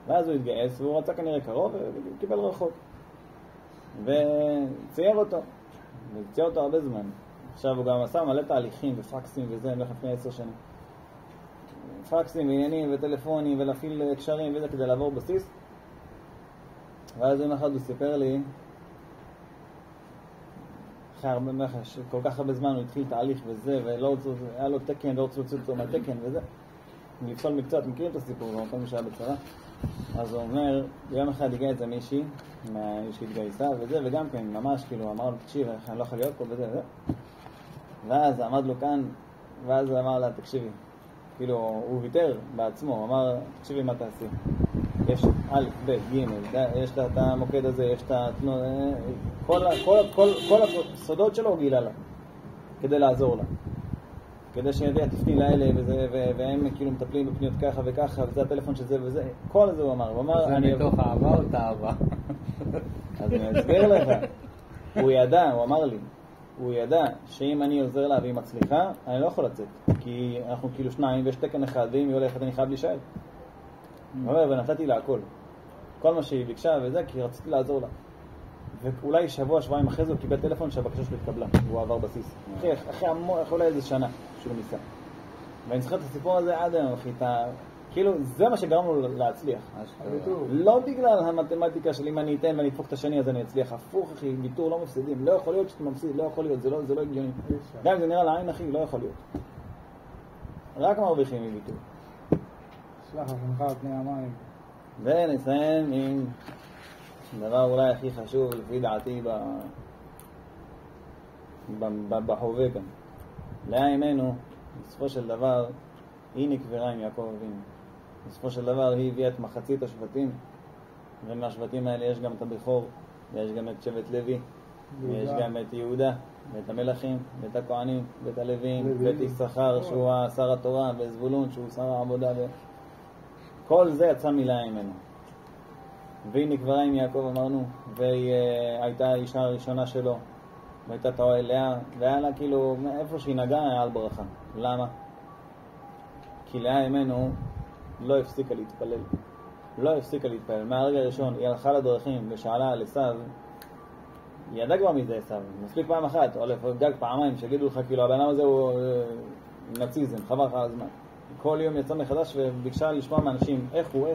ואז הוא התגייס, והוא רצה כנראה קרוב, וקיבל רחוק. וצייר אותו, וצייר אותו הרבה זמן. עכשיו הוא גם עשה מלא תהליכים ופקסים וזה, אני הולך לפני 10 שנים. פקסים ועניינים וטלפונים ולהפעיל קשרים וזה כדי לעבור בסיס. ואז יום אחד הוא סיפר לי, אחרי כל כך הרבה זמן הוא התחיל תהליך וזה, והיה לו תקן, לא רצו להוציא אותו מהתקן וזה. לפסול מקצוע, אתם מכירים את הסיפור, כל מי שהיה בצרה. אז הוא אומר, ביום אחד הגיע איזה מישהי, שהתגייסה וזה, וגם כן, ממש כאילו, אמר לו, תקשיב, אני לא יכול להיות פה וזה וזה. ואז עמד לו כאן, ואז הוא אמר לה, תקשיבי, כאילו, הוא ויתר בעצמו, הוא אמר, תקשיבי מה תעשי. יש א', ב', ג', יש את המוקד הזה, יש את התנועה, כל הסודות שלו הוא גילה לה, כדי לעזור לה. כדי שידע, תפני לאלה וזה, והם כאילו מטפלים בפניות ככה וככה, וזה הטלפון שזה וזה, כל זה הוא אמר. זה מתוך אהבה או תאווה? אז אני אסביר לך, הוא ידע, הוא אמר לי, הוא ידע שאם אני עוזר לה והיא מצליחה, אני לא יכול לצאת, כי אנחנו כאילו שניים ויש תקן אחד, ואם היא הולכת אני חייב להישאר. הוא אומר, ונתתי לה הכל. כל מה שהיא ביקשה וזה, כי רציתי לעזור לה. ואולי שבוע-שבועיים אחרי זה הוא קיבל טלפון שהבקשה שלו התקבלה, והוא עבר בסיס. אחרי אולי איזה שנה שהוא ניסה. ואני זוכר את הסיפור הזה עד היום, אחי, כאילו, זה מה שגרם לו להצליח. לא בגלל המתמטיקה של אם אני אתן ואני אדפוק את השני אז אני אצליח. הפוך, אחי, ויתור לא מפסידים. לא יכול להיות שאתה מפסיד, לא יכול להיות, זה לא הגיוני. גם אם זה נראה לעין, אחי, לא יכול להיות. רק מרוויחים מוויתור. שלח לכם על פני המים. ונסיים עם דבר אולי הכי חשוב לפי דעתי בהווה כאן. לאה אמנו, בסופו של דבר, היא נקברה עם יעקב אבינו. בסופו של דבר היא הביאה את מחצית השבטים, ומהשבטים האלה יש גם את הבכור, ויש גם את שבט לוי, ויש גם את יהודה, ואת המלכים, ואת הכהנים, ואת הלווים, ואת יששכר שהוא שר התורה, וזבולון שהוא שר העבודה. כל זה יצא מלאה ממנו. והיא נקברה עם יעקב, אמרנו, והיא הייתה האישה הראשונה שלו, והייתה תאוהל לאה, והיה לה כאילו, איפה שהיא נגעה היה על ברכה. למה? כי לאה אמנו לא הפסיקה להתפלל. לא הפסיקה להתפלל. מהרגע הראשון היא הלכה לדרכים ושאלה על עשיו, היא ידעה כבר מזה עשיו. מספיק פעם אחת, או גג פעמיים, שיגידו לך כאילו, הבן אדם הזה הוא נאציזם, חבל לך על הזמן. כל יום יצא מחדש וביקשה לשמוע מאנשים איך הוא.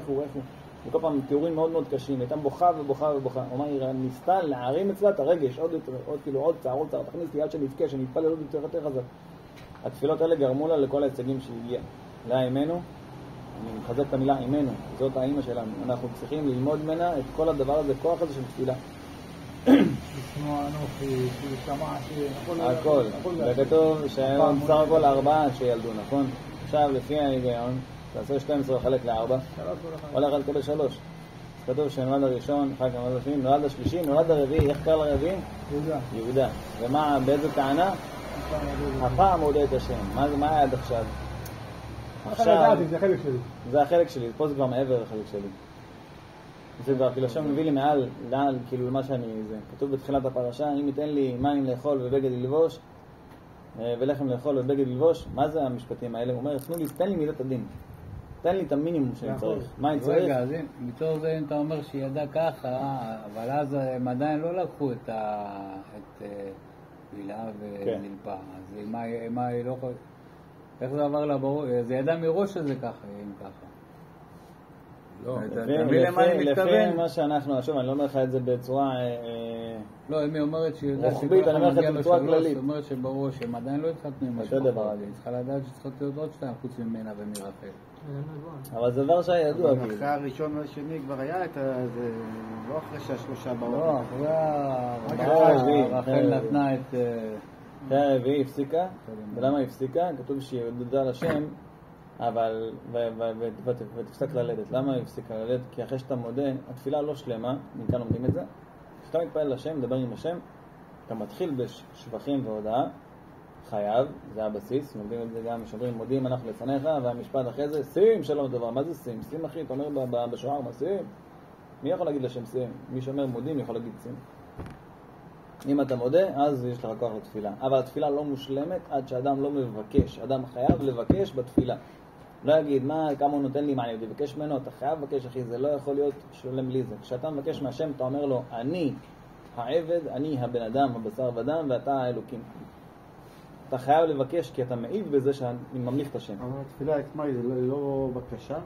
וכל פעם תיאורים מאוד מאוד קשים, הייתה בוכה ובוכה. אומר, היא ניסתה להרים אצלה את הרגש, עוד צער, תכניס לי עד שנבכה, שנתפלל עוד יותר חזק. התפילות האלה גרמו לה לכל ההישגים שהגיעה. לאה אמנו, אני מחזק את המילה אמנו, זאת האמא שלנו. אנחנו צריכים ללמוד ממנה את כל הדבר הזה, כוח הזה של תפילה. כמו אנוכי, שמעתי, הכל. וכתוב שהיום בסך הכל 4 שילדו, נכון? עכשיו לפי ההיגיון, תעשה 12 לחלק ל4, הולך לקבל 3. כתוב שנולד הראשון, אחר כך נולד השני, נולד השלישי, נולד הרביעי, איך קרא לרביעי? יהודה. יהודה. ומה, באיזה טענה? הפעם מודה את השם. מה היה עד עכשיו? עכשיו, זה החלק שלי. זה החלק שלי, פה זה כבר מעבר לחלק שלי. זה כבר, כאילו השם מביא לי מעל, כאילו למה שאני, זה כתוב בתחילת הפרשה, אם ייתן לי מים לאכול ובגד ללבוש, ולחם לאכול ובגד ללבוש, מה זה המשפטים האלה? הוא אומר, תן לי מידת הדין. תן לי את המינימום שאני צריך. מה אני צריך? רגע, אז בתור זה אם אתה אומר שידע ככה, אבל אז הם עדיין לא לקחו את בלעה ונלפה. אז מה היא לא יכולה... איך זה עבר לה בראש? זה ידע מראש שזה ככה, אם ככה. לא, לפי מה שאנחנו, שוב, אני לא אומר לך את זה בצורה... לא, אם היא אומרת שהיא יודעת רוחבית, אני אומר לך את זה בצורה כללית. היא אומרת שבראש, הם עדיין לא התחתנו עם משפחה. היא צריכה לדעת שצריכות להיות עוד 2 חוץ ממנה ומרחל. אבל זה דבר שהיה ידוע. אחרי הראשון והשני כבר היה את זה, לא אחרי שהשלושה באו. לא, אחרי רחל נתנה את... אחרי הרביעי הפסיקה, ולמה היא הפסיקה? כתוב שהיא הודתה לשם, אבל, ותפסק ללדת. למה היא הפסיקה ללדת? כי אחרי שאתה מודה, התפילה לא שלמה, מכאן לומדים את זה. כשאתה מתפעל לשם, מדבר עם השם, אתה מתחיל בשבחים והודעה, חייב, זה הבסיס, לומדים את זה גם, שאומרים, מודים אנחנו לפניך, והמשפט אחרי זה, שים שלום דבר. מה זה שים? שים אחי, אתה אומר בשוער, מה שים? מי יכול להגיד לשם שים? מי שאומר מודים יכול להגיד שים. אם אתה מודה, אז יש לך כוח לתפילה. אבל התפילה לא מושלמת עד שאדם לא מבקש. אדם חייב לבקש בתפילה. לא יגיד, כמה הוא נותן לי, מה אני מבקש ממנו? אתה חייב לבקש, אחי, זה לא יכול להיות שלם בלי זה. כשאתה מבקש מהשם, אתה אומר לו, אני העבד, אני הבן אדם, הבשר ודם, ואתה האלוקים. אתה חייב לבקש, כי אתה מעיד בזה שאני ממליך את השם. אבל התפילה עצמה היא לא בקשה?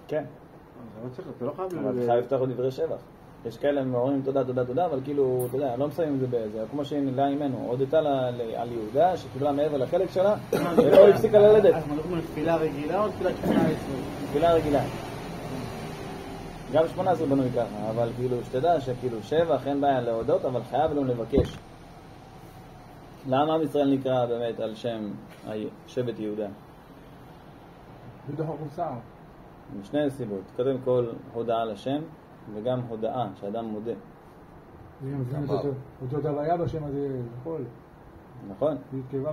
כן. אתה לא חייב... אבל אתה חייב לפתח לו דברי שבח. יש כאלה אומרים תודה, תודה, תודה, אבל כאילו, אתה יודע, לא מסיימים את זה באיזה, כמו שהיא מילה אימנו, הודתה על יהודה, שקיבלה מעבר לחלק שלה, ולא הפסיקה ללדת. אז אנחנו מדברים תפילה רגילה או תפילת 18? תפילה רגילה. גם 18 בנוי ככה, אבל כאילו, שתדע שכאילו שבח, אין בעיה להודות, אבל חייב לו לבקש. למה עם ישראל נקרא באמת על שם שבט יהודה? בדוח החוסר. משני סיבות. קודם כל, הודעה לשם, וגם הודעה, שאדם מודה. אותו הוויה בשם הזה יכול. נכון.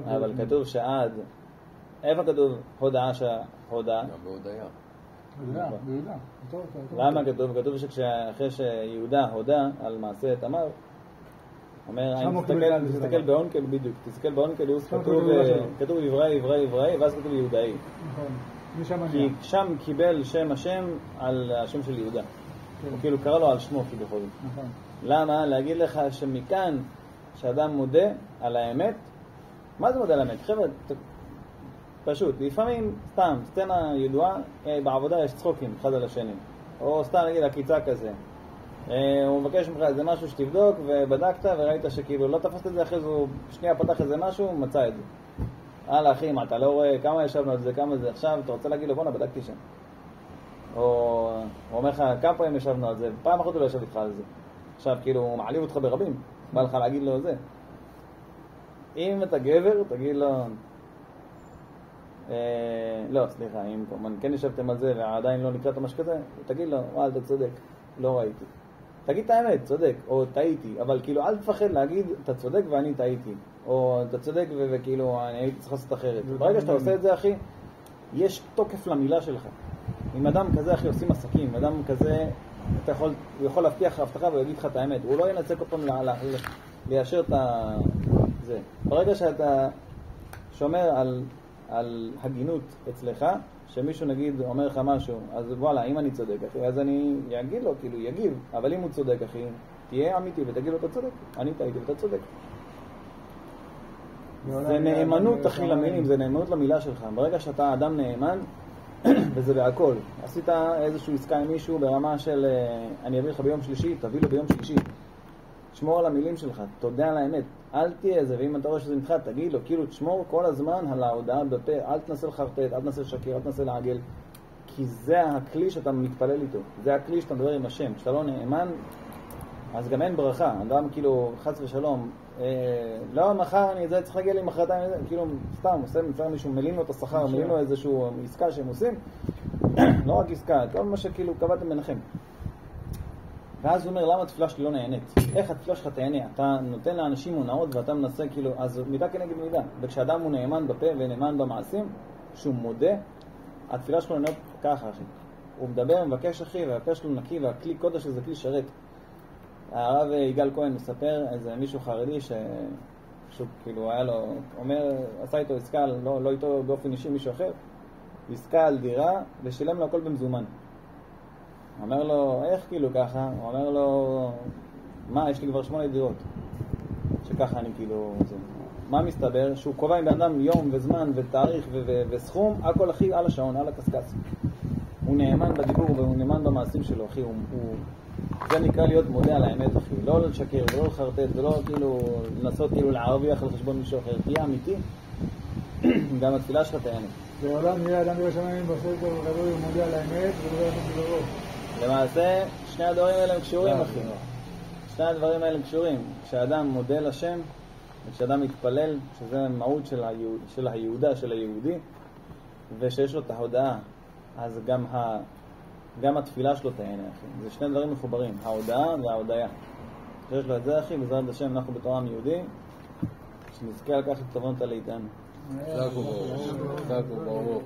אבל כתוב שעד, איפה כתוב הודעה שההודעה? גם בהודעה. ביהודה. למה כתוב? כתוב שאחרי שיהודה הודה על מעשה תמר, אומר, תסתכל באונקל בדיוק, תסתכל באונקל, כתוב עברי, ואז כתוב יהודאי. נכון. כי שם קיבל שם השם על השם של יהודה. הוא כאילו קרא לו על שמו כביכול. נכון. למה? להגיד לך שמכאן שאדם מודה על האמת, מה זה מודה על האמת? חבר'ה, פשוט, לפעמים סתם, סצנה ידועה, בעבודה יש צחוקים אחד על השני. או סתם נגיד עקיצה כזה. הוא מבקש ממך איזה משהו שתבדוק, ובדקת וראית שכאילו לא תפסת את זה, אחרי זה הוא שנייה פתח איזה משהו, מצא את זה. הלאה אחי, מה אתה לא רואה כמה ישבנו על זה, כמה זה עכשיו, אתה רוצה להגיד לו בוא'נה, בדקתי שם. או הוא אומר לך, כמה פעמים ישבנו על זה, פעם אחת הוא לא ישב איתך על זה. עכשיו כאילו הוא מעליב אותך ברבים, בא לך להגיד לו זה. אם אתה גבר, תגיד לו, לא, סליחה, אם כן ישבתם על זה ועדיין לא נקראת משהו כזה, תגיד לו, וואל, אתה צודק, לא ראיתי. תגיד את האמת, צודק, או טעיתי, אבל כאילו אל תפחד להגיד, אתה צודק ואני טעיתי, או אתה צודק וכאילו אני הייתי צריך לעשות אחרת. ברגע שאתה עושה את זה, אחי, יש תוקף למילה שלך. עם אדם כזה, אחי, עושים עסקים, אדם כזה, הוא יכול להבטיח הבטחה ויגיד לך את האמת, הוא לא ינצק אותם ליישר את זה. ברגע שאתה שומר על הגינות אצלך, שמישהו נגיד אומר לך משהו, אז וואלה, אם אני צודק, אחי, אז אני אגיד לו, כאילו, יגיב, אבל אם הוא צודק, אחי, תהיה אמיתי ותגיד לו, אתה צודק, אני טעיתי ואתה צודק. זה נאמנות, אחי, למילים, זה נאמנות למילה שלך. ברגע שאתה אדם נאמן, וזה בהכל. עשית איזשהו עסקה עם מישהו ברמה של אני אביא לך ביום שלישי, תביא לו ביום שלישי. תשמור על המילים שלך, תודה על האמת. אל תהיה איזה, ואם אתה רואה שזה נדחה, תגיד לו, כאילו תשמור כל הזמן על ההודעה בפה, אל תנסה לחרטט, אל תנסה לשקר, אל תנסה לעגל, כי זה הכלי שאתה מתפלל איתו, זה הכלי שאתה מדבר עם השם. כשאתה לא נאמן, אז גם אין ברכה. אדם כאילו, חס ושלום, לא, מחר אני צריך להגיע לי מחרתיים, כאילו, סתם, עושה מצטער מישהו, מלין לו את השכר, מלין לו איזשהו עסקה שהם עושים, לא רק עסקה, כל מה שכאילו קבעתם ביניכם. ואז הוא אומר, למה התפילה שלי לא נהנית? איך התפילה שלך תהנה? אתה נותן לאנשים הונאות ואתה מנסה כאילו, אז מידה כנגד מידה. וכשאדם הוא נאמן בפה ונאמן במעשים, שהוא מודה, התפילה שלו נהנית ככה, אחי. הוא מדבר, מבקש אחי, והפה שלו נקי, והכלי קודש הזה כלי שרת. הרב יגאל כהן מספר איזה מישהו חרדי שהוא כאילו היה לו, אומר, עשה איתו עסקה, לא איתו באופן אישי מישהו אחר, עסקה על דירה ושילם לו הכל במזומן. אומר לו, איך כאילו ככה? הוא אומר לו, מה, יש לי כבר 8 דירות. שככה אני כאילו, מה מסתבר? שהוא קובע עם בן אדם יום וזמן ותאריך וסכום, הכל הכי על השעון, על הקסקס. הוא נאמן בדיבור והוא נאמן במעשים שלו, אחי. זה נקרא להיות מודה על האמת, אחי. לא לשקר ולא לחרטט ולא כאילו לנסות כאילו להרוויח על חשבון מישהו אחר. תהיה אמיתי, גם התפילה שלך תהנה. בעולם יהיה אדם ירא שמיים בסדר וגדול ומודה על האמת ולא יעשה בדברו. למעשה, שני הדברים האלה הם קשורים, אחי. שני הדברים האלה קשורים. כשאדם מודה לשם, וכשאדם מתפלל, שזה מהות של היהודה, של היהודי, ושיש לו את ההודעה, אז גם התפילה שלו תהנה, אחי. זה שני דברים מחוברים, ההודעה וההודעה. כשיש לו את זה, אחי, בעזרת השם, אנחנו בתור עם יהודי, שנזכה לקחת את תובנות על איתנו. חזק וברוך.